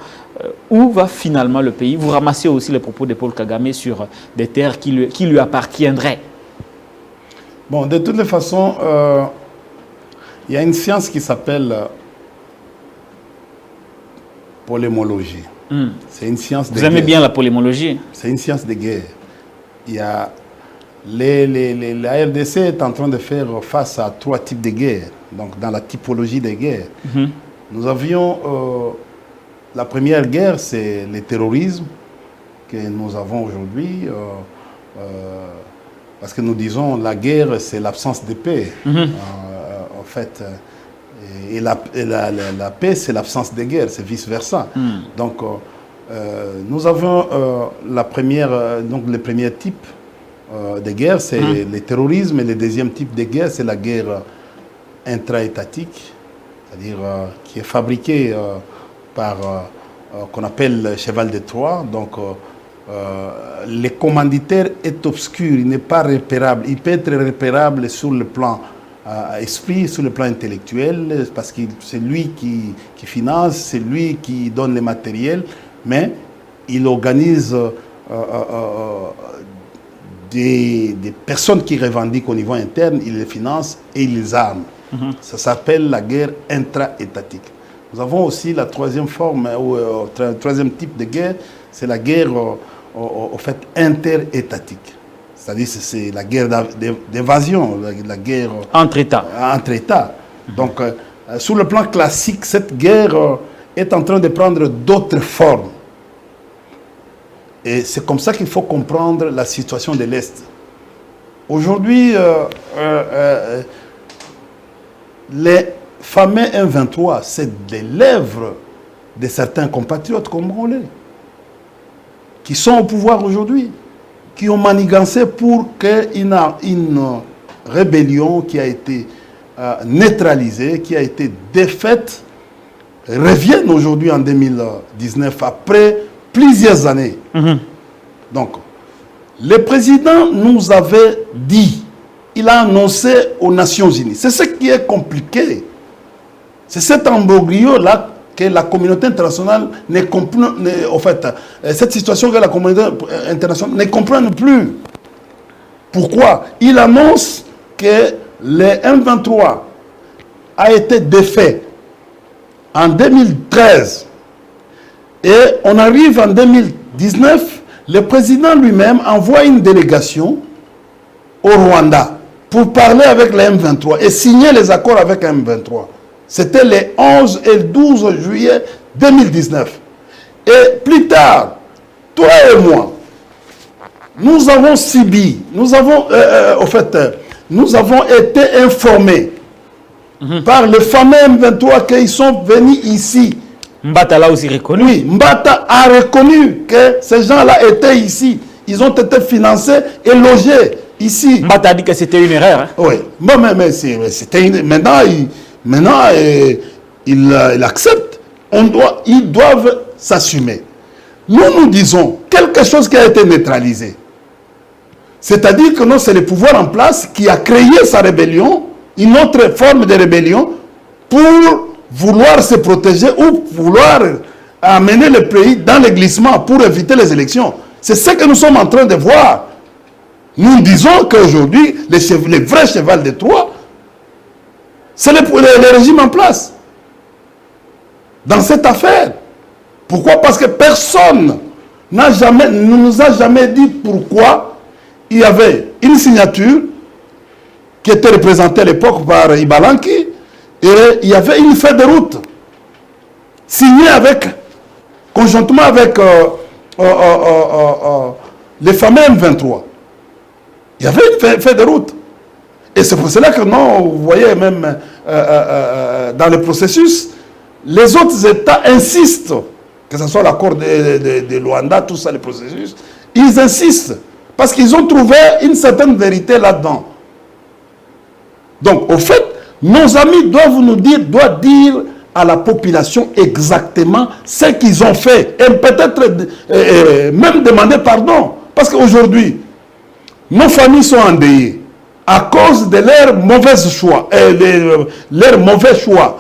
Où va finalement le pays? Vous ramassez aussi les propos de Paul Kagame sur des terres qui lui appartiendraient. Bon, de toutes les façons, il y a une science qui s'appelle polémologie. C'est une science de guerre. Vous aimez bien la polémologie? C'est une science de guerre. Il y a la RDC est en train de faire face à 3 types de guerres. Donc, dans la typologie des guerres, nous avions la première guerre, c'est le terrorisme que nous avons aujourd'hui. Parce que nous disons la guerre, c'est l'absence de paix. En fait. Et la paix, c'est l'absence de guerre, c'est vice-versa. Donc, nous avons le premier type de guerre, c'est le terrorisme, et le deuxième type de guerre, c'est la guerre intra-étatique, c'est-à-dire qui est fabriquée par, qu'on appelle cheval de Troie. Donc, le commanditaire est obscur, il n'est pas repérable. Il peut être repérable sur le plan esprit, sur le plan intellectuel, parce que c'est lui qui finance, c'est lui qui donne les matériels, mais il organise des personnes qui revendiquent au niveau interne, il les finance et il les arme. Ça s'appelle la guerre intra-étatique. Nous avons aussi la troisième forme, ou troisième type de guerre, c'est la guerre au fait inter-étatique. C'est-à-dire que c'est la guerre d'évasion, la guerre entre États. Entre États. Donc, sur le plan classique, cette guerre est en train de prendre d'autres formes. Et c'est comme ça qu'il faut comprendre la situation de l'Est. Aujourd'hui, les fameux M23, c'est des lèvres de certains compatriotes congolais qui sont au pouvoir aujourd'hui, qui ont manigancé pour qu'une rébellion qui a été neutralisée, qui a été défaite, revienne aujourd'hui en 2019, après plusieurs années. Donc, le président nous avait dit, il a annoncé aux Nations Unies. C'est ce qui est compliqué. C'est cet embryo-là que la communauté internationale ne comprend, en fait, cette situation que la communauté internationale ne comprend plus. Pourquoi? Il annonce que le M23 a été défait en 2013 et on arrive en 2019, le président lui-même envoie une délégation au Rwanda pour parler avec le M23 et signer les accords avec le M23. C'était le 11 et le 12 juillet 2019. Et plus tard, toi et moi, nous avons subi, nous avons été informés par le fameux M23 qu'ils sont venus ici. Mbata l'a aussi reconnu. Oui, Mbata a reconnu que ces gens-là étaient ici. Ils ont été financés et logés ici. Mbata a dit que c'était une erreur. Hein? Oui, bon, mais c'était une... Maintenant, il accepte. Ils doivent s'assumer. Nous disons quelque chose qui a été neutralisé. C'est-à-dire que non, c'est le pouvoir en place qui a créé sa rébellion, une autre forme de rébellion, pour vouloir se protéger ou vouloir amener le pays dans le glissement pour éviter les élections. C'est ce que nous sommes en train de voir. Nous disons qu'aujourd'hui, le vrai cheval de Troie, c'est le régime en place. Dans cette affaire. Pourquoi? Parce que personne ne nous a jamais dit pourquoi il y avait une signature qui était représentée à l'époque par Ibalanki et il y avait une feuille de route signée conjointement avec les fameux M23. Il y avait une feuille de route. Et c'est pour cela que non, vous voyez même dans le processus, les autres États insistent, que ce soit l'accord de Luanda, tout ça, le processus, ils insistent parce qu'ils ont trouvé une certaine vérité là-dedans. Donc, au fait, nos amis doivent dire à la population exactement ce qu'ils ont fait et peut-être même demander pardon. Parce qu'aujourd'hui, nos familles sont endeuillées à cause de leurs mauvais choix. Leur mauvais choix.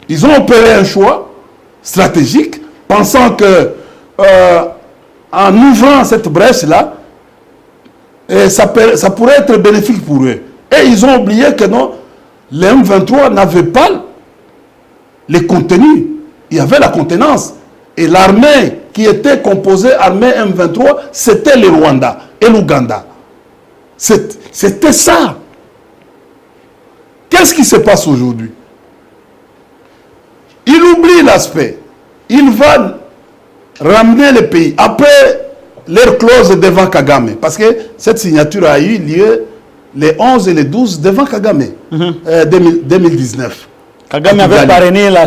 Ils ont opéré un choix stratégique, pensant que en ouvrant cette brèche-là, ça pourrait être bénéfique pour eux. Et ils ont oublié que non, les M23 n'avaient pas les contenus. Il y avait la contenance. Et l'armée qui était composée, armée M23, c'était le Rwanda et l'Ouganda. C'était ça. Qu'est-ce qui se passe aujourd'hui? Il oublie l'aspect. Il va ramener le pays après leur clause devant Kagame. Parce que cette signature a eu lieu les 11 et les 12 devant Kagame, 2019. Kagame avait parrainé la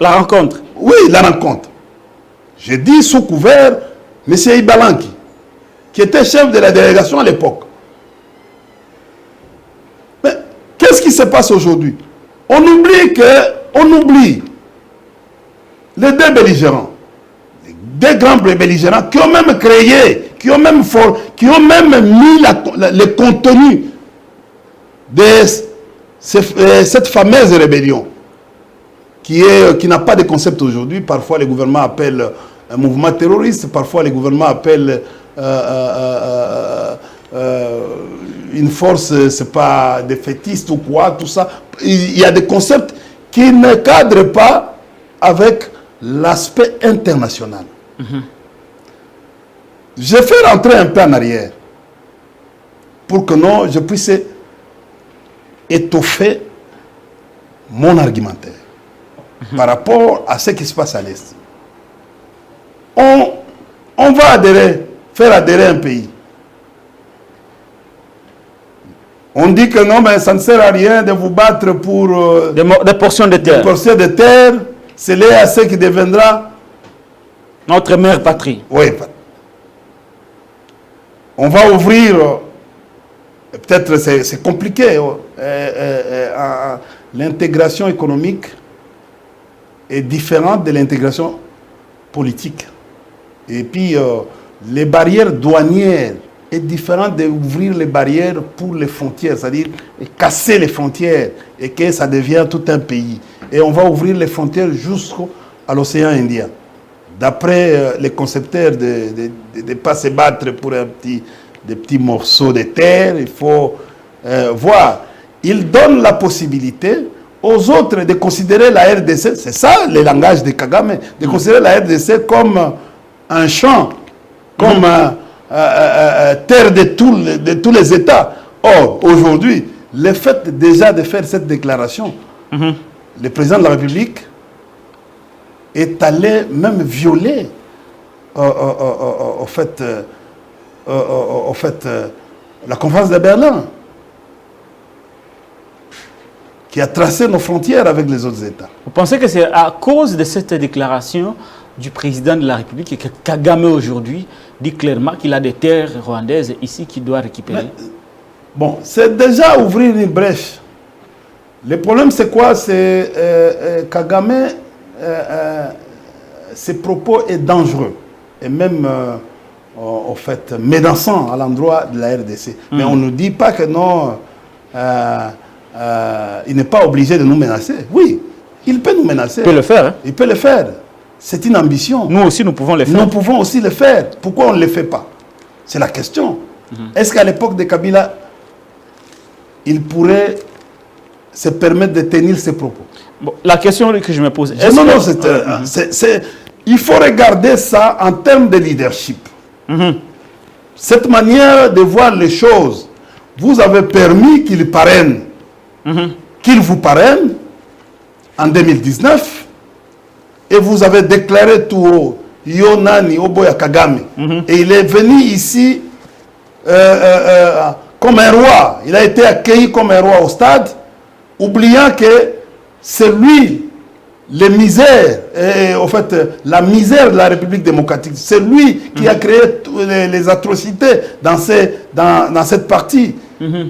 rencontre. Oui, la rencontre. J'ai dit sous couvert M. Ibalanki, qui était chef de la délégation à l'époque. Mais qu'est-ce qui se passe aujourd'hui? On oublie les deux belligérants, les deux grands belligérants qui ont même créé, qui ont même mis le contenu de cette fameuse rébellion qui n'a pas de concept aujourd'hui. Parfois, les gouvernements appellent un mouvement terroriste, parfois les gouvernements appellent une force, c'est pas défaitiste ou quoi, tout ça. Il y a des concepts qui ne cadrent pas avec l'aspect international. Je fais rentrer un peu en arrière pour que non, je puisse étoffer mon argumentaire par rapport à ce qui se passe à l'Est. On va adhérer, faire adhérer un pays. On dit que non, mais ça ne sert à rien de vous battre pour des portions de terre. Des portions de terre, c'est l'EAC qui deviendra notre mère patrie. Oui. On va ouvrir, peut-être c'est compliqué, l'intégration économique est différente de l'intégration politique. Et puis, les barrières douanières est différentes d'ouvrir les barrières pour les frontières, c'est-à-dire casser les frontières et que ça devient tout un pays. Et on va ouvrir les frontières jusqu'à l'océan Indien. D'après les concepteurs de ne pas se battre pour des petits morceaux de terre, il faut voir. Ils donnent la possibilité aux autres de considérer la RDC, c'est ça le langage de Kagame, de considérer la RDC comme un champ, comme terre de tous les États. Or, aujourd'hui, le fait déjà de faire cette déclaration, le président de la République est allé même violer la conférence de Berlin, qui a tracé nos frontières avec les autres États. Vous pensez que c'est à cause de cette déclaration du président de la République que Kagame aujourd'hui dit clairement qu'il a des terres rwandaises ici qu'il doit récupérer? Bon, c'est déjà ouvrir une brèche. Le problème c'est quoi? C'est Kagame, ses propos est dangereux et même en fait menaçant à l'endroit de la RDC. Mais on ne nous dit pas que non, il n'est pas obligé de nous menacer. Oui, il peut nous menacer. Il peut le faire. Hein? Il peut le faire. C'est une ambition. Nous aussi, nous pouvons le faire. Nous pouvons aussi le faire. Pourquoi on ne le fait pas? C'est la question. Est-ce qu'à l'époque de Kabila, il pourrait se permettre de tenir ses propos? Bon, la question que je me pose... Non, non, il faut regarder ça en termes de leadership. Cette manière de voir les choses, vous avez permis qu'il parraine, qu'il vous parraine en 2019, et vous avez déclaré tout haut, Yonani Oboya Kagame. Et il est venu ici comme un roi. Il a été accueilli comme un roi au stade, oubliant que c'est lui, les misères, et en fait, la misère de la République démocratique, c'est lui qui a créé les atrocités dans cette partie.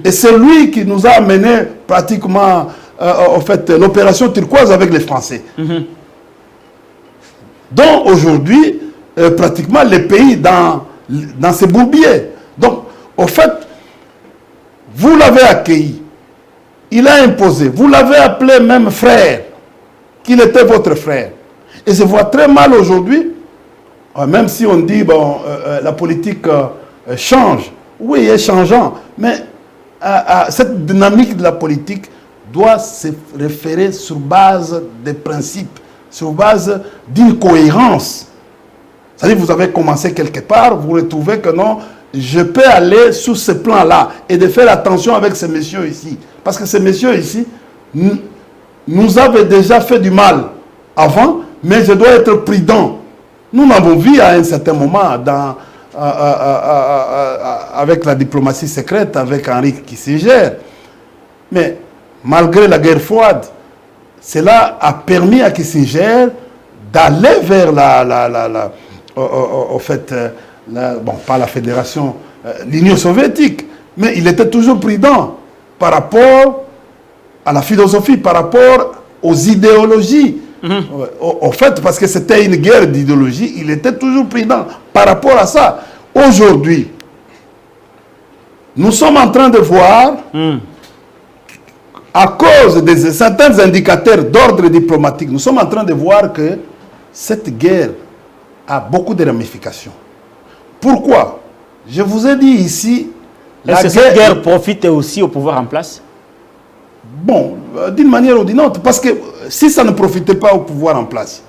Et c'est lui qui nous a amené pratiquement, en fait, l'opération turquoise avec les Français. Donc aujourd'hui, pratiquement les pays dans ces bourbiers. Donc, au fait, vous l'avez accueilli, il a imposé, vous l'avez appelé même frère, qu'il était votre frère. Et je vois très mal aujourd'hui, même si on dit, bon, la politique change, oui, elle est changeant, mais cette dynamique de la politique doit se référer sur base des principes, sur base d'une cohérence. C'est-à-dire, vous avez commencé quelque part, vous retrouvez que non, je peux aller sur ce plan-là et de faire attention avec ces messieurs ici. Parce que ces messieurs ici nous avaient déjà fait du mal avant, mais je dois être prudent. Nous l'avons vu à un certain moment avec la diplomatie secrète, avec Henri Kissinger. Mais malgré la guerre froide, cela a permis à Kissinger d'aller vers bon, pas la fédération, l'Union soviétique, mais il était toujours prudent par rapport à la philosophie, par rapport aux idéologies. En fait, parce que c'était une guerre d'idéologie, il était toujours prudent par rapport à ça. Aujourd'hui, nous sommes en train de voir, à cause de certains indicateurs d'ordre diplomatique, nous sommes en train de voir que cette guerre a beaucoup de ramifications. Pourquoi? Je vous ai dit ici... Est-ce que cette guerre profite aussi au pouvoir en place? Bon, d'une manière ou d'une autre, parce que si ça ne profitait pas au pouvoir en place,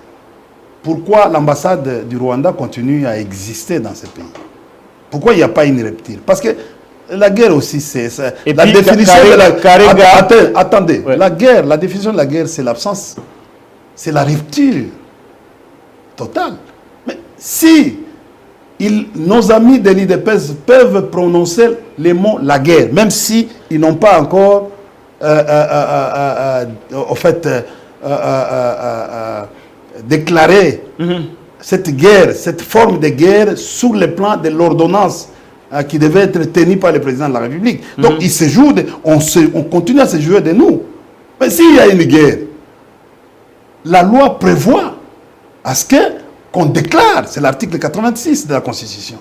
pourquoi l'ambassade du Rwanda continue à exister dans ce pays? Pourquoi il n'y a pas une rupture? Parce que La guerre aussi, c'est Et la puis, définition de la Karega... Attendez, Ouais. la guerre, la définition de la guerre, c'est l'absence, c'est la rupture totale. Mais si nos amis de l'IDPS peuvent prononcer les mots la guerre, même si ils n'ont pas encore, au fait, déclaré cette guerre, cette forme de guerre sur le plan de l'ordonnance qui devait être tenue par le président de la République. Donc, il se joue, on continue à se jouer de nous. Mais s'il y a une guerre, la loi prévoit à ce qu'on déclare, c'est l'article 86 de la Constitution.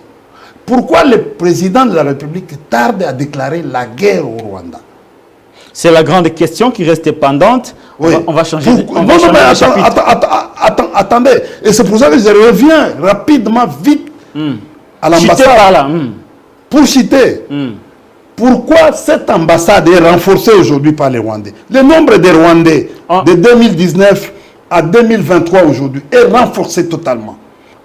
Pourquoi le président de la République tarde à déclarer la guerre au Rwanda? C'est la grande question qui reste pendante. Oui. On va changer, attendez. Et c'est pour ça que je reviens rapidement, vite, à l'ambassade. Pour citer. Pourquoi cette ambassade est renforcée aujourd'hui par les Rwandais? Le nombre de Rwandais de 2019 à 2023 aujourd'hui est renforcé totalement.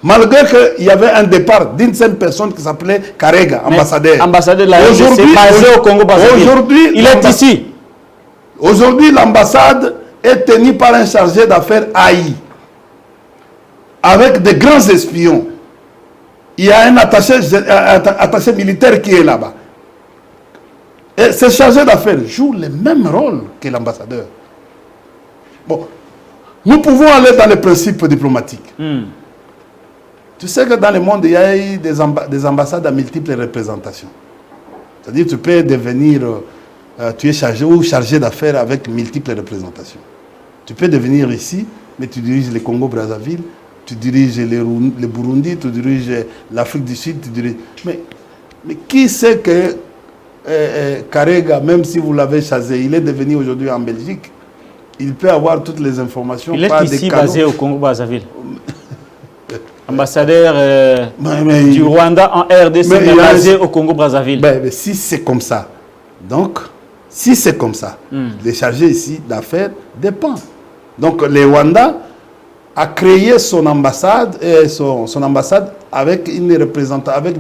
Malgré qu'il y avait un départ d'une seule personne qui s'appelait Karega, ambassadeur. Ambassadeur de la RDC basé au Congo-Brazzaville. Il est ici. Aujourd'hui, l'ambassade est tenue par un chargé d'affaires AI, avec de grands espions. Il y a un attaché militaire qui est là-bas. Et ce chargé d'affaires joue le même rôle que l'ambassadeur. Bon, nous pouvons aller dans les principes diplomatiques. Tu sais que dans le monde, il y a eu des ambassades à multiples représentations. C'est-à-dire que tu peux devenir, tu es chargé d'affaires avec multiples représentations. Tu peux devenir ici, mais tu diriges le Congo-Brazzaville, tu diriges le Burundi, tu diriges l'Afrique du Sud, tu diriges... Mais qui sait que Karega, même si vous l'avez chassé, il est devenu aujourd'hui en Belgique, il peut avoir toutes les informations. Il est ici basé au Congo-Brazzaville. Ambassadeur du Rwanda en RDC, mais basé au Congo-Brazzaville. Mais si c'est comme ça, donc, si c'est comme ça, les chargés ici d'affaires dépendent. Donc, le Rwanda a créé son ambassade, son ambassade avec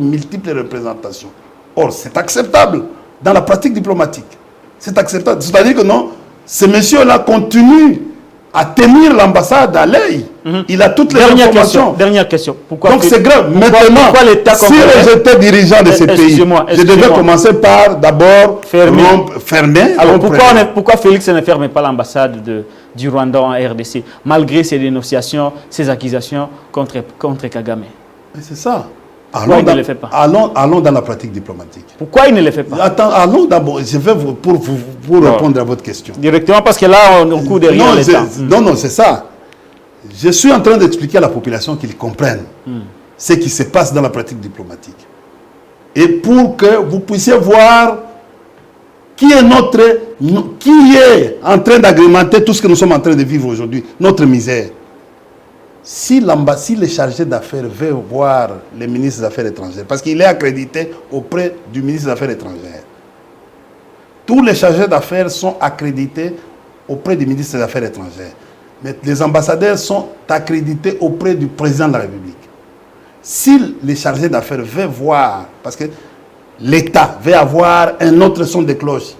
multiples représentations. Or, c'est acceptable dans la pratique diplomatique. C'est acceptable. C'est-à-dire que non, ces messieurs-là continuent à tenir l'ambassade à l'œil. Il a toutes les informations. Dernière question. Pourquoi donc c'est grave. Maintenant, si j'étais dirigeant de ces pays, je devais commencer par d'abord fermer. Alors pourquoi Félix ne ferme pas l'ambassade du Rwanda en RDC, malgré ses dénonciations, ses accusations contre Kagame? C'est ça. Pourquoi il ne le fait pas? Allons dans la pratique diplomatique. Pourquoi il ne le fait pas? Allons d'abord, je vais pour répondre à votre question. Directement, parce que là, on court derrière l'État. Non, c'est ça. Je suis en train d'expliquer à la population qu'ils comprennent ce qui se passe dans la pratique diplomatique. Et pour que vous puissiez voir qui est en train d'agrémenter tout ce que nous sommes en train de vivre aujourd'hui, notre misère. Si le chargé d'affaires veut voir le ministre des Affaires étrangères, parce qu'il est accrédité auprès du ministre des Affaires étrangères, tous les chargés d'affaires sont accrédités auprès du ministre des Affaires étrangères. Mais les ambassadeurs sont accrédités auprès du président de la République. Si les chargés d'affaires veulent voir, parce que l'État veut avoir un autre son de cloche,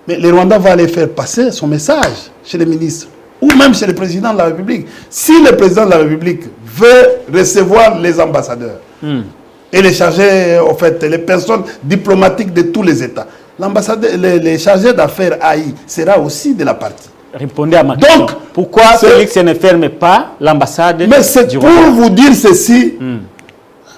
mais le Rwanda va aller faire passer son message chez le ministre, ou même chez le président de la République. Si le président de la République veut recevoir les ambassadeurs et les chargés, en fait, les personnes diplomatiques de tous les États, les chargés d'affaires AI sera aussi de la partie. Répondez à ma question. Donc, pourquoi Félix ne ferme pas l'ambassade? Mais c'est pour vous dire ceci.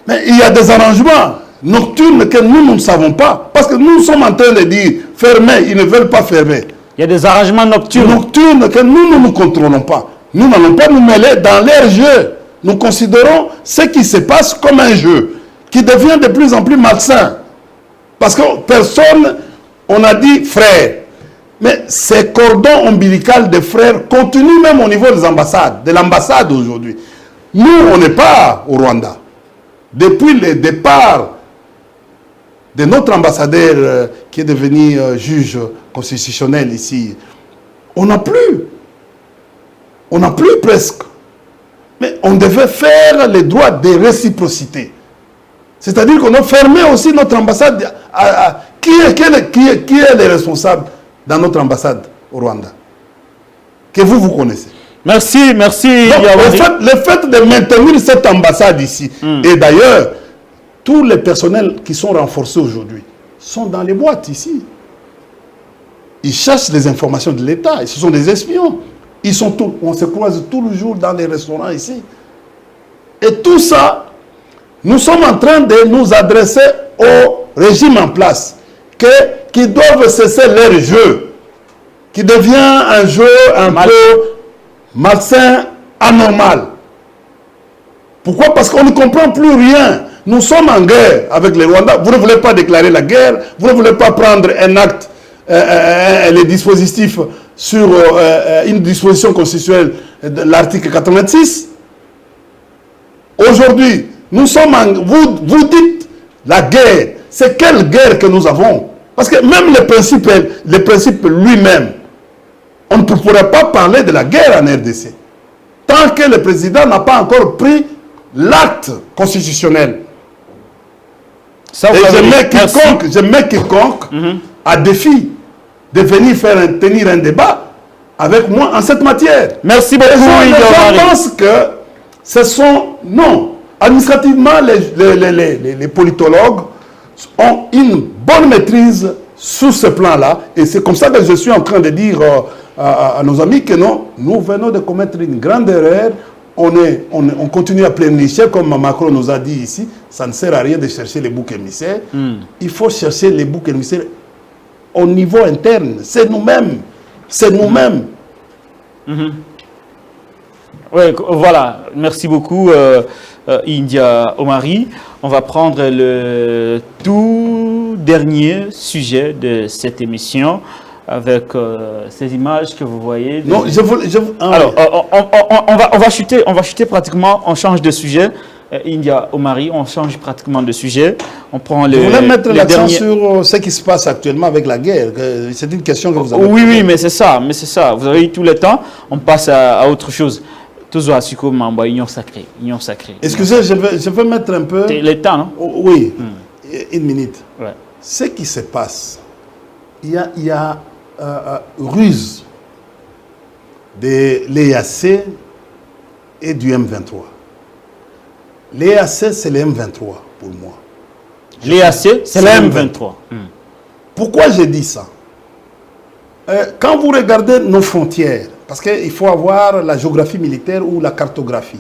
Mais il y a des arrangements nocturnes que nous ne savons pas. Parce que nous sommes en train de dire fermer, ils ne veulent pas fermer. Il y a des arrangements nocturnes. Nocturnes que nous ne nous contrôlons pas. Nous n'allons pas nous mêler dans leur jeu. Nous considérons ce qui se passe comme un jeu qui devient de plus en plus malsain. Parce que personne, on a dit frère. Mais ces cordons ombilicaux de frères continuent même au niveau des ambassades, de l'ambassade aujourd'hui. Nous, on n'est pas au Rwanda. Depuis le départ de notre ambassadeur qui est devenu juge constitutionnel ici, on n'a plus. On n'a plus presque. Mais on devait faire les droits de réciprocité. C'est-à-dire qu'on a fermé aussi notre ambassade. Qui est le responsable dans notre ambassade au Rwanda? Que vous connaissez. Merci. Donc, le fait de maintenir cette ambassade ici, et d'ailleurs, tous les personnels qui sont renforcés aujourd'hui sont dans les boîtes ici. Ils cherchent les informations de l'État. Ce sont des espions. On se croise tous les jours dans les restaurants ici. Et tout ça, nous sommes en train de nous adresser au régime en place qui doivent cesser leur jeu, qui devient un jeu un peu malsain, anormal. Pourquoi? Parce qu'on ne comprend plus rien. Nous sommes en guerre avec les Rwandais. Vous ne voulez pas déclarer la guerre, vous ne voulez pas prendre un acte, les dispositifs sur une disposition constitutionnelle de l'article 86. Aujourd'hui, nous sommes vous dites la guerre. C'est quelle guerre que nous avons? Parce que même le principe lui-même, on ne pourrait pas parler de la guerre en RDC tant que le président n'a pas encore pris l'acte constitutionnel. Ça, et je mets quiconque à défi de venir tenir un débat avec moi en cette matière. Merci beaucoup. Les gens pensent que ce sont... Non. Administrativement, les politologues ont une bonne maîtrise sur ce plan-là. Et c'est comme ça que je suis en train de dire à nos amis que non, nous venons de commettre une grande erreur. On continue à pleurnicher, comme Macron nous a dit ici. Ça ne sert à rien de chercher les boucs émissaires. Il faut chercher les boucs émissaires au niveau interne. C'est nous-mêmes. C'est nous-mêmes. Oui, voilà. Merci beaucoup, India Omari. On va prendre le tout dernier sujet de cette émission avec ces images que vous voyez. Non, Alors, on va chuter pratiquement, on change de sujet. India Omari, on change pratiquement de sujet. On prend le. Vous voulez mettre l'accent sur ce qui se passe actuellement avec la guerre. C'est une question que vous avez. Oui, mais c'est ça. Vous avez eu tout le temps. On passe à autre chose. Toujours à Suko Mamba, union sacrée. Excusez, je vais mettre un peu. Le temps, non? Oui, une minute. Ouais. Ce qui se passe, il y a ruse de l'EAC et du M23. L'EAC, c'est le M23 pour moi. L'EAC, c'est le M23. Pourquoi j'ai dit ça? Quand vous regardez nos frontières, parce qu'il faut avoir la géographie militaire ou la cartographie,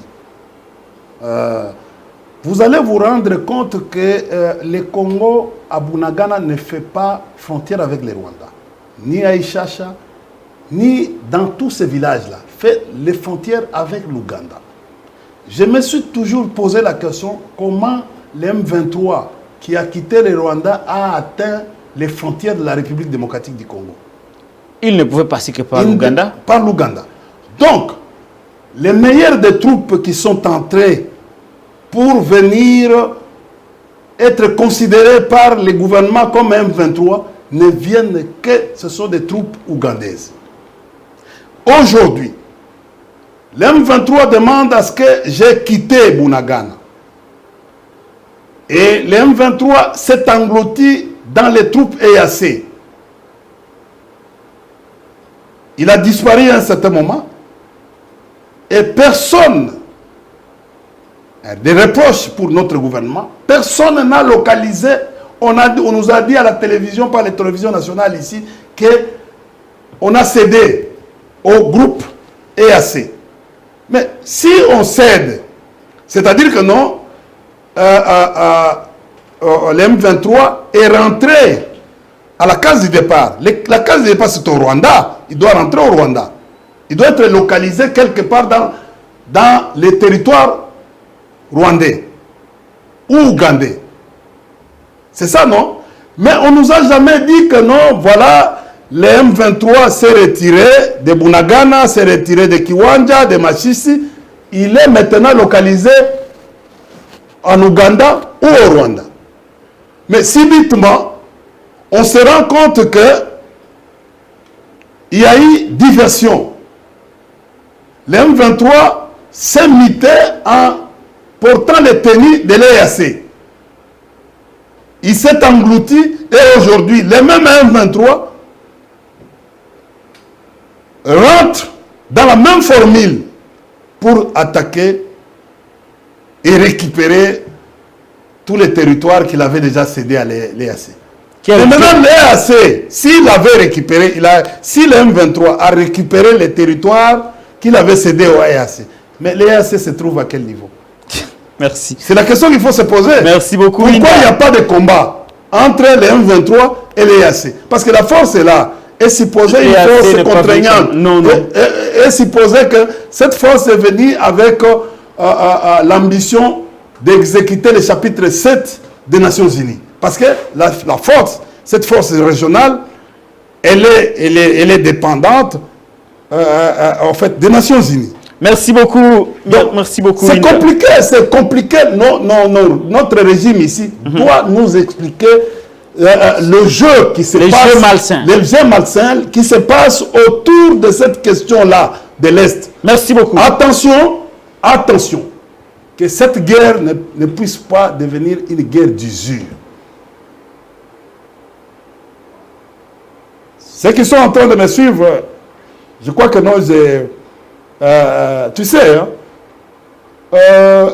vous allez vous rendre compte que le Congo à Bunagana ne fait pas frontière avec les Rwandais, ni à Ishasha, ni dans tous ces villages-là, fait les frontières avec l'Ouganda. Je me suis toujours posé la question comment le M23 qui a quitté le Rwanda a atteint les frontières de la République démocratique du Congo. Il ne pouvait passer que par l'Ouganda. Par l'Ouganda. Donc, les meilleures des troupes qui sont entrées pour venir être considérées par les gouvernements comme M23 ne viennent que ce sont des troupes ougandaises. Aujourd'hui, le M23 demande à ce que j'ai quitté Bunagana. Et le M23 s'est englouti dans les troupes EAC. Il a disparu à un certain moment. Et personne, des reproches pour notre gouvernement, personne n'a localisé, on nous a dit à la télévision, par les télévisions nationales ici, qu'on a cédé au groupe EAC. Mais si on cède, c'est-à-dire que non, le M23 est rentré à la case du départ. La case du départ, c'est au Rwanda. Il doit rentrer au Rwanda. Il doit être localisé quelque part dans les territoires rwandais ou ougandais. C'est ça, non? Mais on ne nous a jamais dit que non, voilà, le M23 s'est retiré de Bunagana, s'est retiré de Kiwanja, de Masisi. Il est maintenant localisé en Ouganda ou au Rwanda. Mais subitement, on se rend compte que il y a eu diversion. Le M23 s'est mité en portant les tenues de l'EAC. il s'est englouti et aujourd'hui, les mêmes M23 rentrent dans la même formule pour attaquer et récupérer tous les territoires qu'il avait déjà cédés à l'EAC. Et maintenant, l'EAC, s'il avait récupéré, si le M23 a récupéré les territoires qu'il avait cédés au EAC, mais l'EAC se trouve à quel niveau? Merci. C'est la question qu'il faut se poser. Merci beaucoup. Pourquoi il n'y a pas de combat entre les M23 et l'EAC? Parce que la force est là. Et supposer une force contraignante. Non, non. Et supposer que cette force est venue avec l'ambition d'exécuter le chapitre 7 des Nations Unies. Parce que la force, cette force régionale, elle est dépendante en fait des Nations Unies. Merci beaucoup. Donc, merci beaucoup. C'est compliqué, c'est compliqué. Notre régime ici doit nous expliquer le jeu qui se passe. Jeux malsains. Les jeux malsains qui se passent autour de cette question-là de l'Est. Merci beaucoup. Attention, attention, que cette guerre ne puisse pas devenir une guerre d'usure. Ceux qui sont en train de me suivre, je crois que nous, tu sais, hein,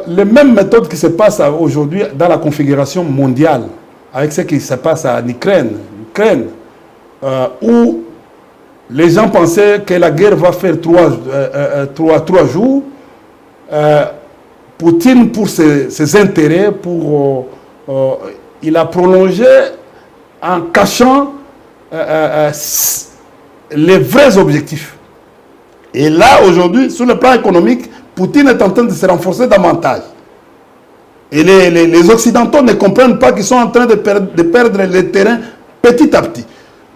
les mêmes méthodes qui se passent aujourd'hui dans la configuration mondiale, avec ce qui se passe en Ukraine, où les gens pensaient que la guerre va faire trois jours. Poutine, pour ses intérêts, il a prolongé en cachant les vrais objectifs. Et là, aujourd'hui, sur le plan économique, Poutine est en train de se renforcer davantage. Et les Occidentaux ne comprennent pas qu'ils sont en train de perdre le terrain petit à petit.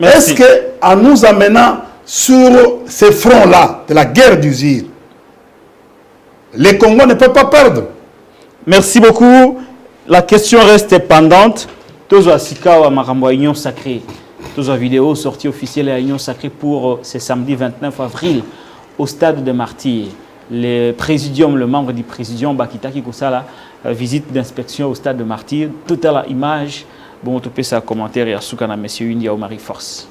Est-ce qu'en nous amenant sur ces fronts-là de la guerre d'usure, les Congos ne peuvent pas perdre? Merci beaucoup. La question reste pendante. Tozo Asikawa Marambo Union Sacrée. Tozo vidéo sortie officielle à Union Sacrée pour ce samedi 29 avril au stade de Martyrs. Le présidium, le membre du présidium Bakitaki Kosala, visite d'inspection au stade de Martyrs. Toute la image, bon, tu peux ça commentaire et à Soukana, monsieur India ou Marie Force.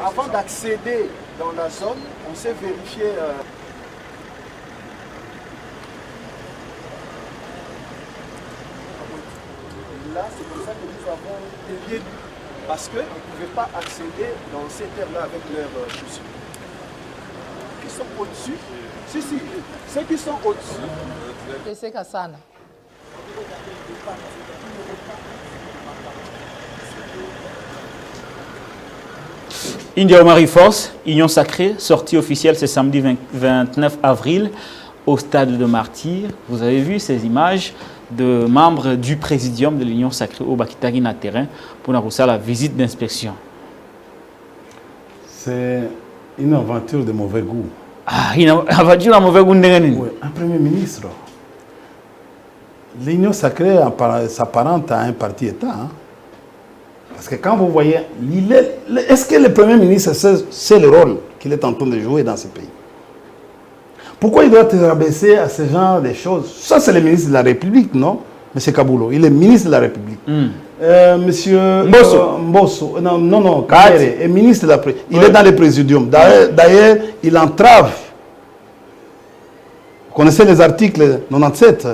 Avant d'accéder dans la zone, on s'est vérifié. Là, c'est pour ça que nous avons dévié parce qu'ils ne pouvaient pas accéder dans ces terres-là avec leurs chaussures. Qui sont au-dessus, si, ceux qui sont au-dessus. C'est Kassana. India Marie Force, Union Sacrée, sortie officielle ce samedi 29 avril au stade de Martyrs. Vous avez vu ces images de membres du présidium de l'Union Sacrée au Bakitaki na terrain pour la visite d'inspection. C'est une aventure de mauvais goût. Ah, une aventure de mauvais goût. Oui, un premier ministre. L'Union Sacrée s'apparente à un parti-État. Hein? Parce que quand vous voyez, est-ce que le Premier ministre sait le rôle qu'il est en train de jouer dans ce pays? Pourquoi il doit te rabaisser à ce genre de choses? Ça, c'est le ministre de la République, non? Monsieur Kaboulou, il est ministre de la République. Monsieur Mbosso, non, Kaere est ministre de la République. Il est dans le présidium. D'ailleurs, il entrave. Vous connaissez les articles 97,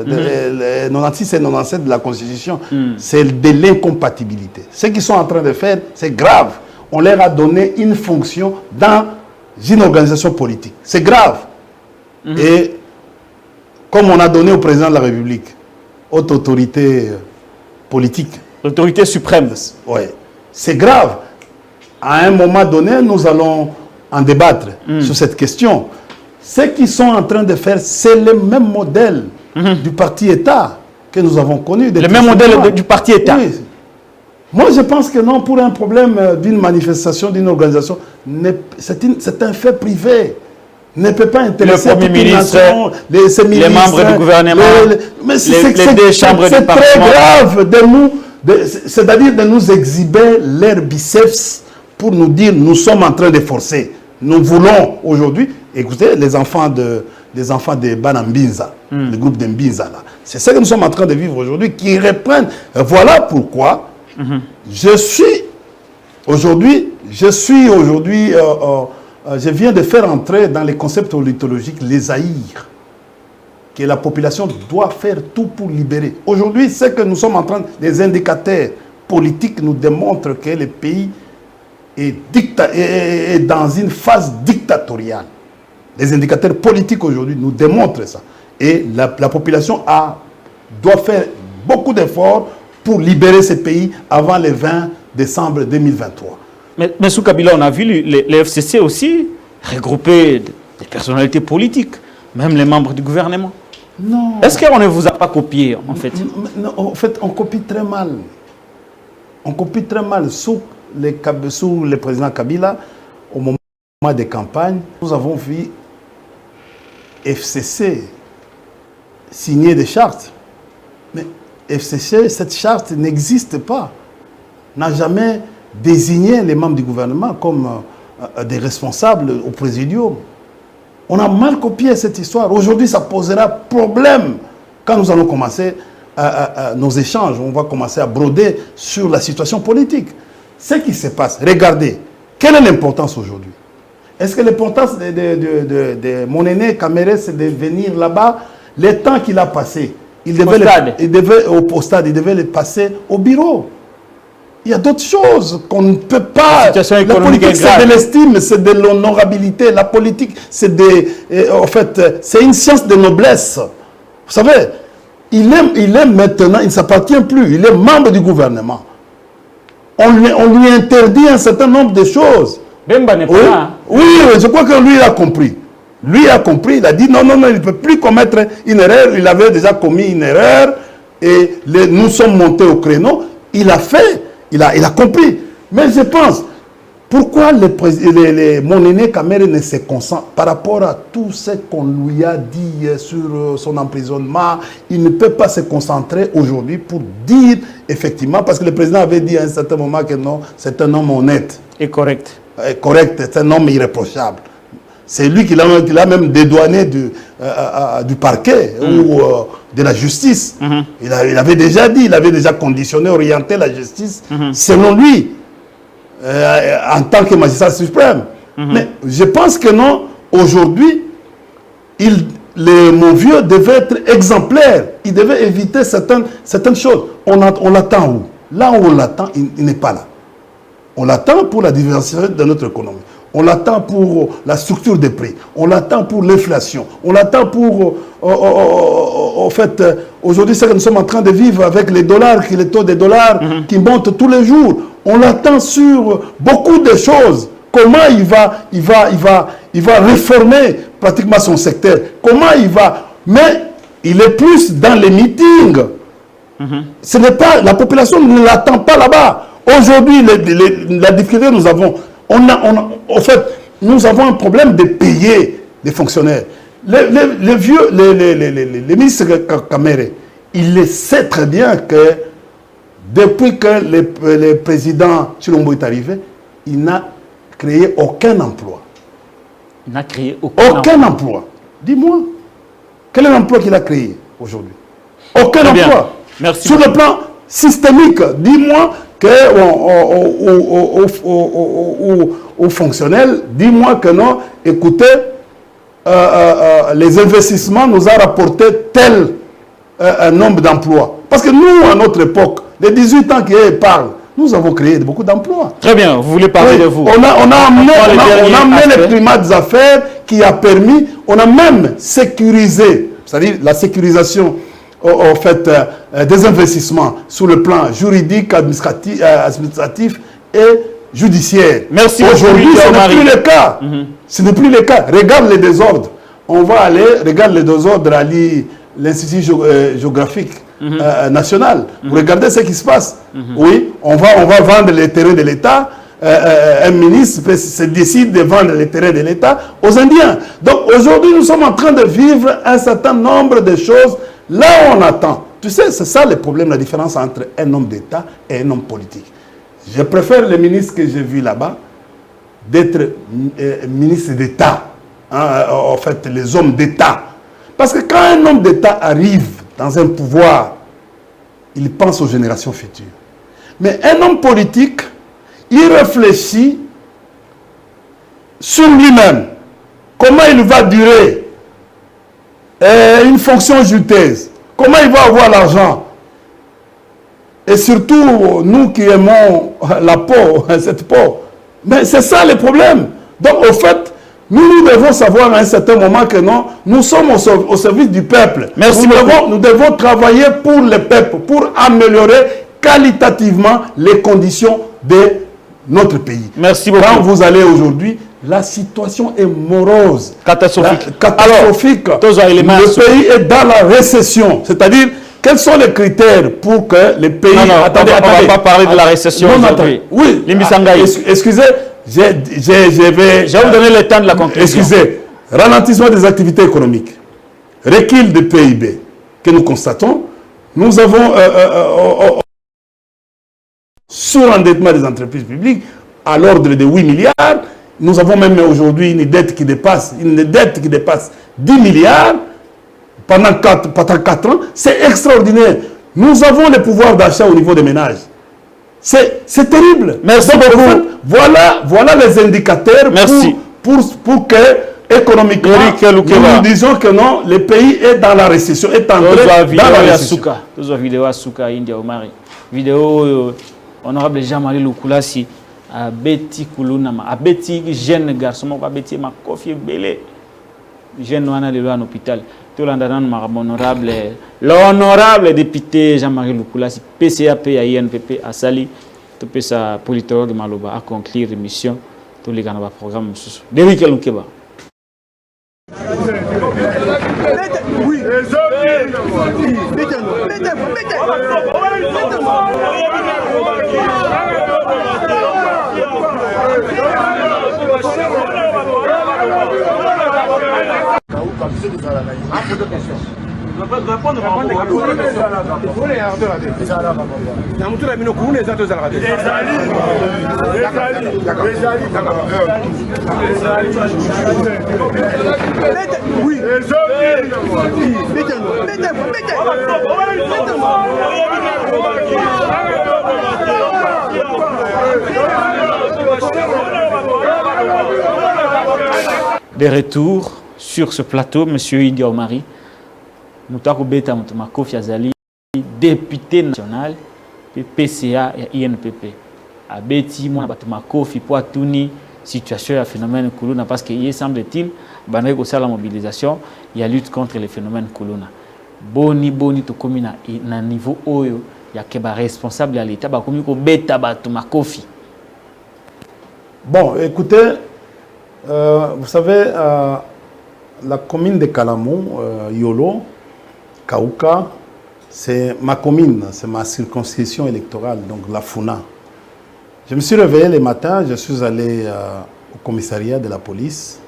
96 et 97 de la Constitution. C'est de l'incompatibilité. Ce qu'ils sont en train de faire, c'est grave. On leur a donné une fonction dans une organisation politique. C'est grave. Et comme on a donné au président de la République, haute autorité politique. L'autorité suprême. Oui. C'est grave. À un moment donné, nous allons en débattre sur cette question. Ce qu'ils sont en train de faire, c'est le même modèle du parti-État que nous avons connu. Le même modèle du parti-État. Oui. Moi, je pense que non, pour un problème d'une manifestation, d'une organisation, c'est un fait privé. Ne peut pas intéresser le Premier ministre, les membres du gouvernement, les deux chambres du Parlement. C'est très grave de nous, c'est-à-dire de nous exhiber leur biceps pour nous dire nous sommes en train de forcer. Nous voulons aujourd'hui, écoutez, les enfants de Banambinza, le groupe de Mbinza là. C'est ça que nous sommes en train de vivre aujourd'hui, qui reprennent. Voilà pourquoi je viens de faire entrer dans les concepts politologiques les haïrs, que la population doit faire tout pour libérer. Aujourd'hui, c'est que nous sommes en train, les indicateurs politiques nous démontrent que le pays est dans une phase dictatoriale. Les indicateurs politiques aujourd'hui nous démontrent ça. Et la population doit faire beaucoup d'efforts pour libérer ce pays avant le 20 décembre 2023. Mais sous Kabila, on a vu les FCC aussi regrouper des personnalités politiques, même les membres du gouvernement. Non. Est-ce qu'on ne vous a pas copié, en fait? Non, en fait, on copie très mal. On copie très mal. Sous le président Kabila, au moment des campagnes, nous avons vu FCC signer des chartes. Mais FCC, cette charte n'existe pas. N'a jamais désigné les membres du gouvernement comme des responsables au présidium. On a mal copié cette histoire. Aujourd'hui, ça posera problème quand nous allons commencer nos échanges. On va commencer à broder sur la situation politique. Ce qui se passe, regardez, quelle est l'importance aujourd'hui? Est-ce que l'importance de mon aîné Kamere, c'est de venir là-bas, le temps qu'il a passé, il devait il devait le passer au bureau. Il y a d'autres choses qu'on ne peut pas. La politique, c'est de l'estime, c'est de l'honorabilité. La politique, c'est en fait, c'est une science de noblesse. Vous savez, il est maintenant, il ne s'appartient plus. Il est membre du gouvernement. On lui interdit un certain nombre de choses. Bemba n'est pas là. Oui, je crois que lui a compris. Lui a compris, il a dit non, il ne peut plus commettre une erreur. Il avait déjà commis une erreur et nous sommes montés au créneau. Il a fait. Il a compris. Mais je pense, pourquoi mon aîné Kamere ne se concentre par rapport à tout ce qu'on lui a dit sur son emprisonnement, il ne peut pas se concentrer aujourd'hui pour dire effectivement, parce que le président avait dit à un certain moment que non, c'est un homme honnête. Et correct. Correct, c'est un homme irréprochable. C'est lui qui l'a même dédouané du parquet ou de la justice. Il avait déjà dit, il avait déjà conditionné, orienté la justice selon lui, en tant que magistrat suprême. Mais je pense que non, aujourd'hui, mon vieux devait être exemplaire. Il devait éviter certaines choses. On l'attend où? Là où on l'attend, il n'est pas là. On l'attend pour la diversité de notre économie. On l'attend pour la structure des prix. On l'attend pour l'inflation. On l'attend pour... en fait, aujourd'hui, c'est que nous sommes en train de vivre avec les dollars, les taux des dollars qui montent tous les jours. On l'attend sur beaucoup de choses. Comment il va réformer pratiquement son secteur. Comment il va... Mais il est plus dans les meetings. Ce n'est pas... La population ne l'attend pas là-bas. Aujourd'hui, la difficulté que nous avons... En fait, nous avons un problème de payer les fonctionnaires. Le ministre Kamere, il le sait très bien que depuis que le président Tshilombo est arrivé, il n'a créé aucun emploi. Il n'a créé aucun emploi. Dis-moi, quel est l'emploi qu'il a créé aujourd'hui? Aucun emploi. Merci. Sur le plan systémique, dis-moi aux fonctionnels, dis-moi que non, écoutez, les investissements nous ont rapporté tel nombre d'emplois. Parce que nous, à notre époque, les 18 ans qui parlent, nous avons créé beaucoup d'emplois. Très bien, vous voulez parler de vous. On a amené le climat des affaires qui a permis, on a même sécurisé, c'est-à-dire la sécurisation en fait, des investissements sur le plan juridique, administratif et judiciaire. Merci aujourd'hui, beaucoup, ce n'est plus le cas. Ce n'est plus le cas. Regarde les désordres. On va aller, regarde les désordres à l'Institut géographique national. Vous regardez ce qui se passe. Oui, on va vendre les terrains de l'État. Un ministre se décide de vendre les terrains de l'État aux Indiens. Donc aujourd'hui, nous sommes en train de vivre un certain nombre de choses là où on attend. Tu sais, c'est ça le problème, la différence entre un homme d'État et un homme politique. Je préfère le ministre que j'ai vu là-bas d'être ministre d'État. En fait, les hommes d'État. Parce que quand un homme d'État arrive dans un pouvoir, il pense aux générations futures. Mais un homme politique, il réfléchit sur lui-même. Comment il va durer une fonction juteuse. Comment il va avoir l'argent. Et surtout, nous qui aimons la peau, cette peau. Mais c'est ça le problème. Donc, au fait, nous devons savoir à un certain moment que non, nous sommes au service du peuple. Merci beaucoup. Nous devons travailler pour le peuple, pour améliorer qualitativement les conditions de notre pays. Merci beaucoup. Quand vous allez aujourd'hui, la situation est morose. Catastrophique. Catastrophique. Le pays est dans la récession. C'est-à-dire, quels sont les critères pour que le pays... Non, attendez, on ne va pas parler de la récession aujourd'hui. Oui. Excusez, je vais vous donner le temps de la conclusion. Excusez. Ralentissement des activités économiques. Recul de PIB que nous constatons. Nous avons surendettement des entreprises publiques à l'ordre de 8 milliards. Nous avons même aujourd'hui une dette qui dépasse 10 milliards pendant 4 ans. C'est extraordinaire. Nous avons le pouvoir d'achat au niveau des ménages. C'est terrible. Merci beaucoup. Voilà les indicateurs pour que économiquement, nous disons que non, le pays est dans la récession, est entré dans la récession. Vidéo à Souka, India Omari. Vidéo honorable Jean-Marie Lukulasi, à Betty Kulunama, à Betty jeune garçon, à Betty Makofi Belé, jeune Wana de l'Ouan hôpital. Tout l'honorable député Jean-Marie Lukulasi, PCAP à INPP, à Sali, tout ça politologue Maloba, à conclure l'émission, tous les gars dans le programme. Derrick Lukeba. Oui. De retour sur ce plateau, M. Idi Omari, Moutako Beta Makofi Azali, député national, PCA et INPP. Abeti, mon Makofi, Poitouni, situation et phénomène Kuluna, parce qu'il semble-t-il, bandé aussi à la mobilisation, il y a lutte contre les phénomènes Kuluna. Boni, to commune à niveau Oyo, il y a des responsables à l'État, comme Beta Makofi. Bon, écoutez, vous savez, la commune de Kalamou, Yolo, Kaouka, c'est ma commune, c'est ma circonscription électorale, donc la Funa. Je me suis réveillé le matin, je suis allé au commissariat de la police,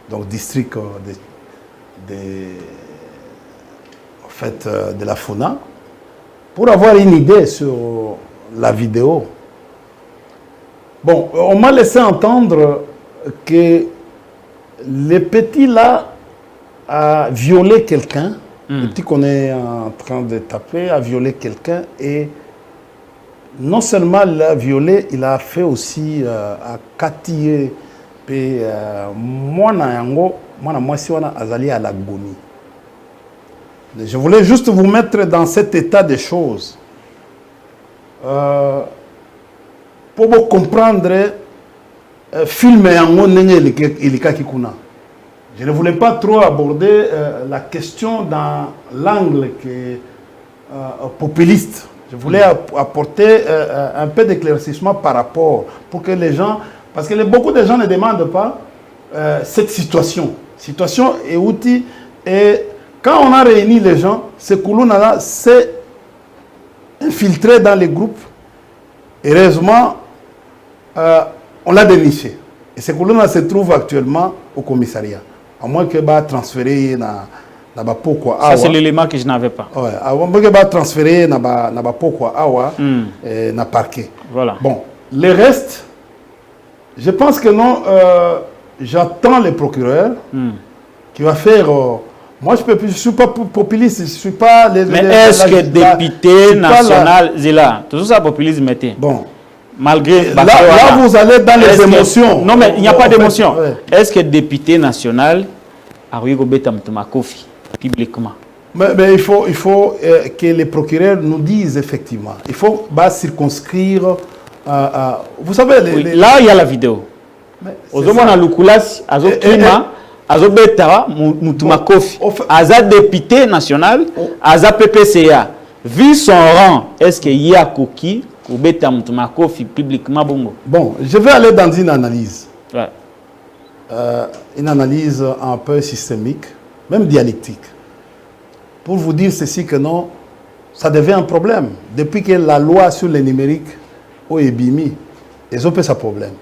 donc district de la Funa, pour avoir une idée sur la vidéo. Bon, on m'a laissé entendre que le petit là a violé quelqu'un, le petit qu'on est en train de taper a violé quelqu'un et non seulement l'a violé, il a fait aussi à Katiye et moi si on a azali à l'agonie. Je voulais juste vous mettre dans cet état de choses pour vous comprendre film je ne voulais pas trop aborder la question dans l'angle populiste. Je voulais apporter un peu d'éclaircissement par rapport, pour que les gens, parce que beaucoup de gens ne demandent pas cette situation et outils. Et quand on a réuni les gens, ce Koulouna-là s'est infiltré dans les groupes. Heureusement, on l'a déniché. Et ce Koulouna se trouve actuellement au commissariat. À moins que va transférer dans Pokwa. Ça, c'est l'élément que je n'avais pas. Ouais, à moins que va transférer dans Pokwa Awa, dans parquet. Voilà. Bon, le reste, je pense que non, j'attends le procureur qui va faire. Moi, je ne suis pas populiste, je ne suis pas... Mais est-ce que député national, Zéla, tout ça populisme était. Bon. Malgré... Là, vous allez dans les émotions. Non, mais il n'y a pas d'émotion. Ouais. Est-ce que député national a Kofi publiquement? Mais il faut que les procureurs nous disent effectivement. Il faut circonscrire... vous savez... Là, il y a la vidéo. Ozomona Lukulas, Azokima... Azobeta Mutumakofi, Aza député national, Aza PPCA. Vu son rang, est-ce qu'il y a Koki ou Beta Mutumakofi publiquement bongo? Bon, je vais aller dans une analyse. Ouais. Une analyse un peu systémique, même dialectique. Pour vous dire ceci que non, ça devient un problème. Depuis que la loi sur le numérique au EBIMI, ils ont fait ce problème.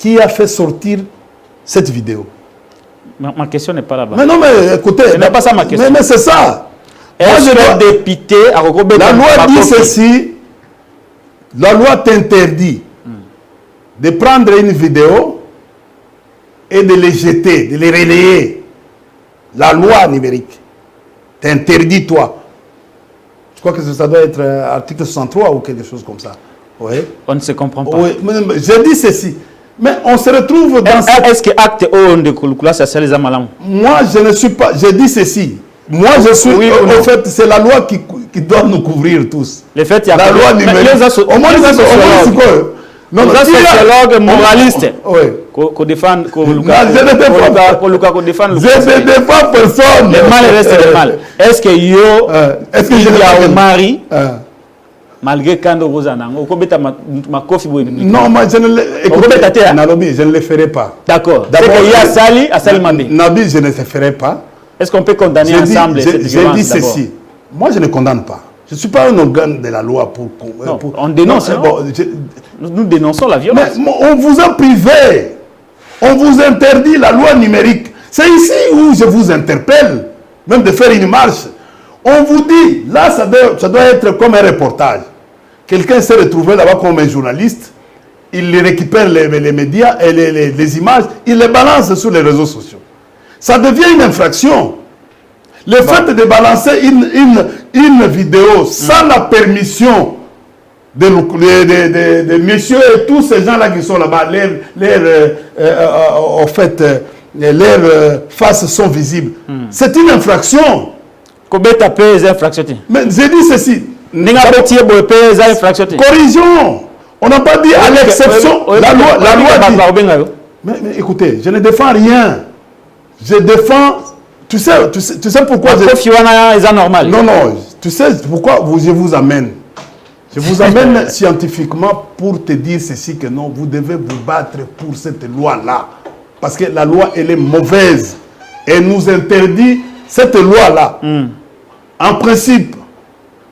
Qui a fait sortir cette vidéo? Ma question n'est pas là-bas. Mais non, mais écoutez, ce n'est pas ça ma question. Mais c'est ça. Est-ce que le député a la loi dit ceci, la loi t'interdit de prendre une vidéo et de les jeter, de les relayer. La loi numérique t'interdit, toi. Je crois que ça doit être article 63 ou quelque chose comme ça. Oui. On ne se comprend pas. Oui, mais j'ai dit ceci. Mais on se retrouve dans... Est-ce que acte O de Kouloukula, ça les a malam? Moi, je ne suis pas... Je dis ceci. Moi, je suis... Oui, en fait, c'est la loi qui doit nous couvrir tous. Le fait, il y a... La loi numérique. Au moins, c'est sociologue. Non, non, sociologue moraliste. Oui. Qu'on défend... Je ne défends personne. Le mal reste le mal. Est-ce que il y a un mari... Malgré quand on a ma coffee. Non, moi je ne le ferai pas. D'accord. C'est qu'il y a Sali, à Sali Mandé. Nabi, je ne le ferai pas. Est-ce qu'on peut condamner ensemble cette violence? J'ai dit ceci. Moi, je ne condamne pas. Je ne suis pas un organe de la loi pour... Non, on dénonce. Nous dénonçons la violence. Mais on vous a privé. On vous interdit la loi numérique. C'est ici où je vous interpelle, même de faire une marche. On vous dit, là, ça doit être comme un reportage. Quelqu'un s'est retrouvé là-bas comme un journaliste, il récupère les médias et les images, il les balance sur les réseaux sociaux. Ça devient une infraction. Le fait de balancer une vidéo sans la permission de messieurs et tous ces gens-là qui sont là-bas, leurs faces sont visibles. C'est une infraction. Mais j'ai dit ceci. Corrigeons. On n'a pas dit à l'exception. La loi dit. Mais écoutez, je ne défends rien. Je défends. Tu sais pourquoi Non, non. Tu sais pourquoi je vous amène. Je vous amène scientifiquement pour te dire ceci que non, vous devez vous battre pour cette loi-là. Parce que la loi, elle est mauvaise. Elle nous interdit cette loi-là. En principe,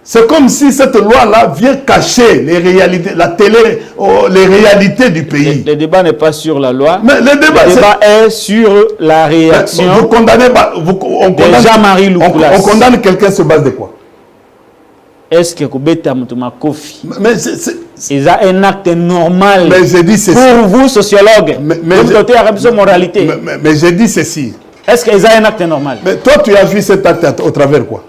c'est comme si cette loi-là vient cacher les réalités, les réalités du pays. Le débat n'est pas sur la loi. Mais le débat est sur la réaction. Vous condamnez, Jean-Marie Loukoulas. On condamne quelqu'un sur base de quoi? Est-ce que Kobeta Moutouma Kofi c'est un acte normal pour vous, sociologues, moralité? Mais j'ai dit ceci. Est-ce que c'est un acte normal? Mais toi, tu as vu cet acte au travers quoi?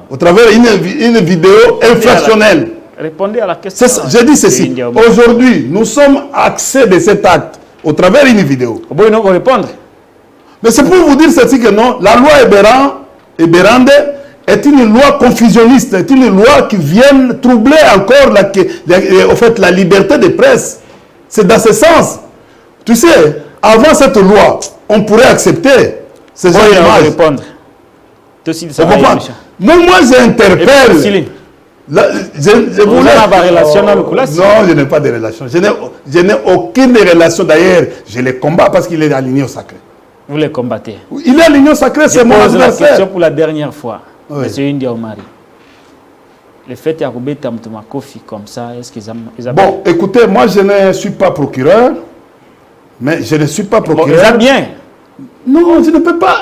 Au travers une vidéo infractionnelle. Répondez à la question. J'ai dit ceci. Aujourd'hui, nous sommes axés de cet acte au travers d'une vidéo. Vous pouvez nous répondre. Mais c'est pour vous dire ceci que non, la loi Eberande est une loi confusionniste, est une loi qui vient troubler encore la liberté de presse. C'est dans ce sens. Tu sais, avant cette loi, on pourrait accepter ces images. Répondre. Moi, j'interpelle. Vous avez des relations avec le Non, je n'ai pas de relation. Je n'ai aucune relation. D'ailleurs, je les combats parce qu'il est aligné au sacré. Vous les combattez. Il est aligné au sacré, c'est mon adversaire. Je pose la question pour la dernière fois. Oui. M. India Omari. Le fait de Kofi comme ça, est-ce qu'ils ont... Bon, écoutez, moi je ne suis pas procureur, mais je ne suis pas procureur. Bon, bien. Non, je ne peux pas.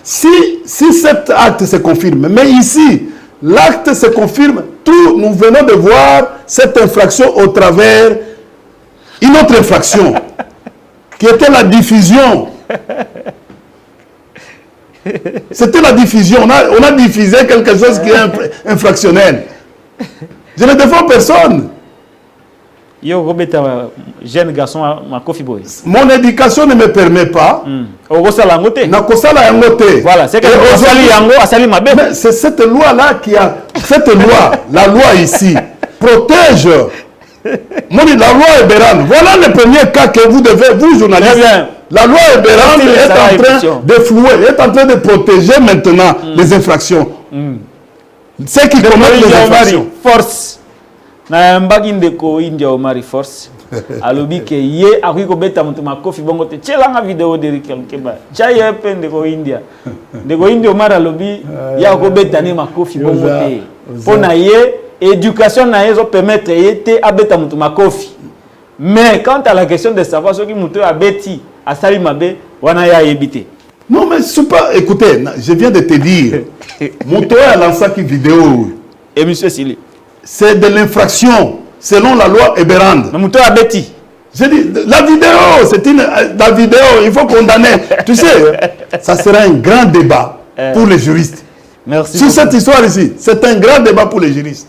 Si cet acte se confirme, mais ici, l'acte se confirme, nous venons de voir cette infraction au travers une autre infraction, qui était la diffusion. C'était la diffusion. On a diffusé quelque chose qui est infractionnel. Je ne défends personne. Jeune garçon, mon éducation ne me permet pas. Voilà, c'est cette loi-là qui a... Cette loi, la loi ici, protège. La loi Eberhard. Voilà le premier cas que vous devez, vous journalistes. La loi Eberhard est en train de flouer, est en train de protéger maintenant les infractions. Ceux qui commettent les infractions. Force. Na mbaki ndeko India Omari force. Alobi ke ye akiko beta mutu makofi bongo te chelanga video de Keba. Chaye pe ndeko India. Ndeko India Omari alobi ya ko beta ni makofi bongo te. Pona ye éducation na yezo permettre ye te abeta mutu makofi. Mais quant à la question de savoir ce qui mutu abeti asali mabe wana ya yebite. Non mais c'est pas, écoutez, je viens de te dire. Mutu a lancé une vidéo. Et monsieur Sili. C'est de l'infraction selon la loi Eberhard. J'ai dit, la vidéo, il faut condamner. Tu sais, ça sera un grand débat pour les juristes. Merci. Sur cette histoire ici, c'est un grand débat pour les juristes.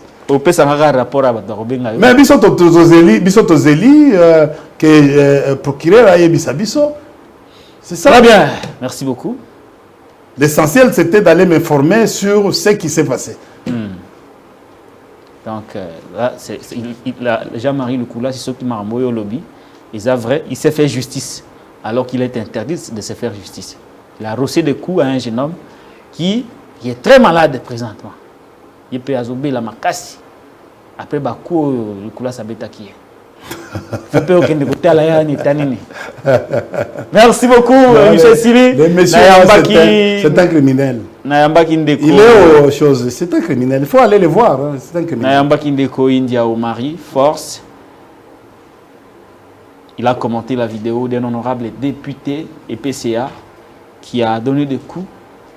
Mais biso zeli que procureur aye bisabiso. C'est ça. Très bien. Merci beaucoup. L'essentiel c'était d'aller m'informer sur ce qui s'est passé. Donc là, Jean-Marie Lukula, c'est ce qui m'a envoyé au lobby. Il s'est fait justice, alors qu'il est interdit de se faire justice. Il a rossé des coups à un jeune homme qui est très malade présentement. Il peut azobé la makasi. Après, Lukula s'abeta qui est. Merci beaucoup, M. Sili. C'est un criminel. Il est aux choses. C'est un criminel. Il faut aller le voir. C'est un criminel. India Omari, force. Il a commenté la vidéo d'un honorable député et PCA qui a donné des coups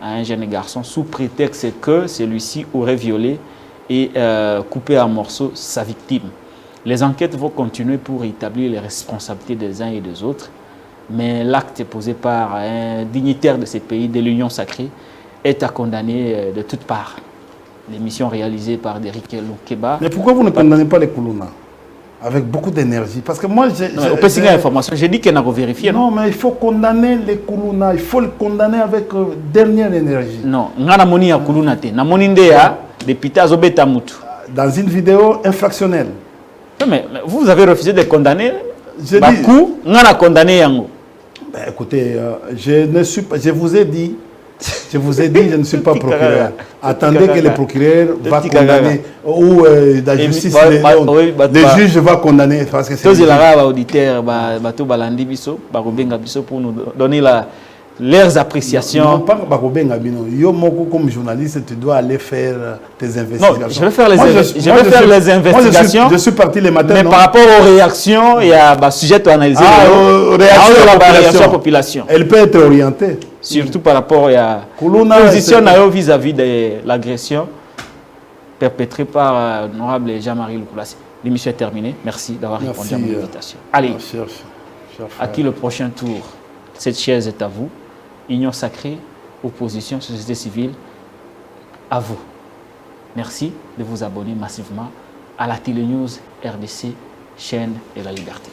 à un jeune garçon sous prétexte que celui-ci aurait violé et coupé en morceaux sa victime. Les enquêtes vont continuer pour établir les responsabilités des uns et des autres, mais l'acte posé par un dignitaire de ces pays, de l'Union sacrée, est à condamner de toutes parts. L'émission réalisée par Derrick Keba. Mais pourquoi vous ne condamnez pas les Koulouna avec beaucoup d'énergie? Parce que moi, on peut signer l'information. J'ai dit qu'elle n'a pas vérifié. Non, mais il faut condamner les Koulouna. Il faut le condamner avec dernière énergie. Non, Nganamoni a Koulouna te. Namoni ndea député Azobeta Moutou. Dans une vidéo infractionnelle. Mais vous avez refusé de condamner. Je dis. Ngana condamné Yango. Ben, écoutez, je vous ai dit, je ne suis pas procureur. Attendez que le procureur va condamner ou la justice, le juge va condamner parce que c'est auditeur pour nous donner leurs appréciations. Non, pas yo moko comme journaliste, tu dois aller faire tes investigations. Non, je vais faire les investigations. Je suis parti les matins. Mais par rapport aux réactions, il y a un sujet à analyser. La réaction population. Elle peut être orientée. Surtout par rapport à la position vis-à-vis de l'agression perpétrée par l'honorable Jean-Marie Lukula. L'émission est terminée. Merci d'avoir répondu à mon invitation. Allez, à qui le prochain tour? Cette chaise est à vous. Union sacrée, opposition, société civile, à vous. Merci de vous abonner massivement à la Télé News RDC, chaîne de la liberté.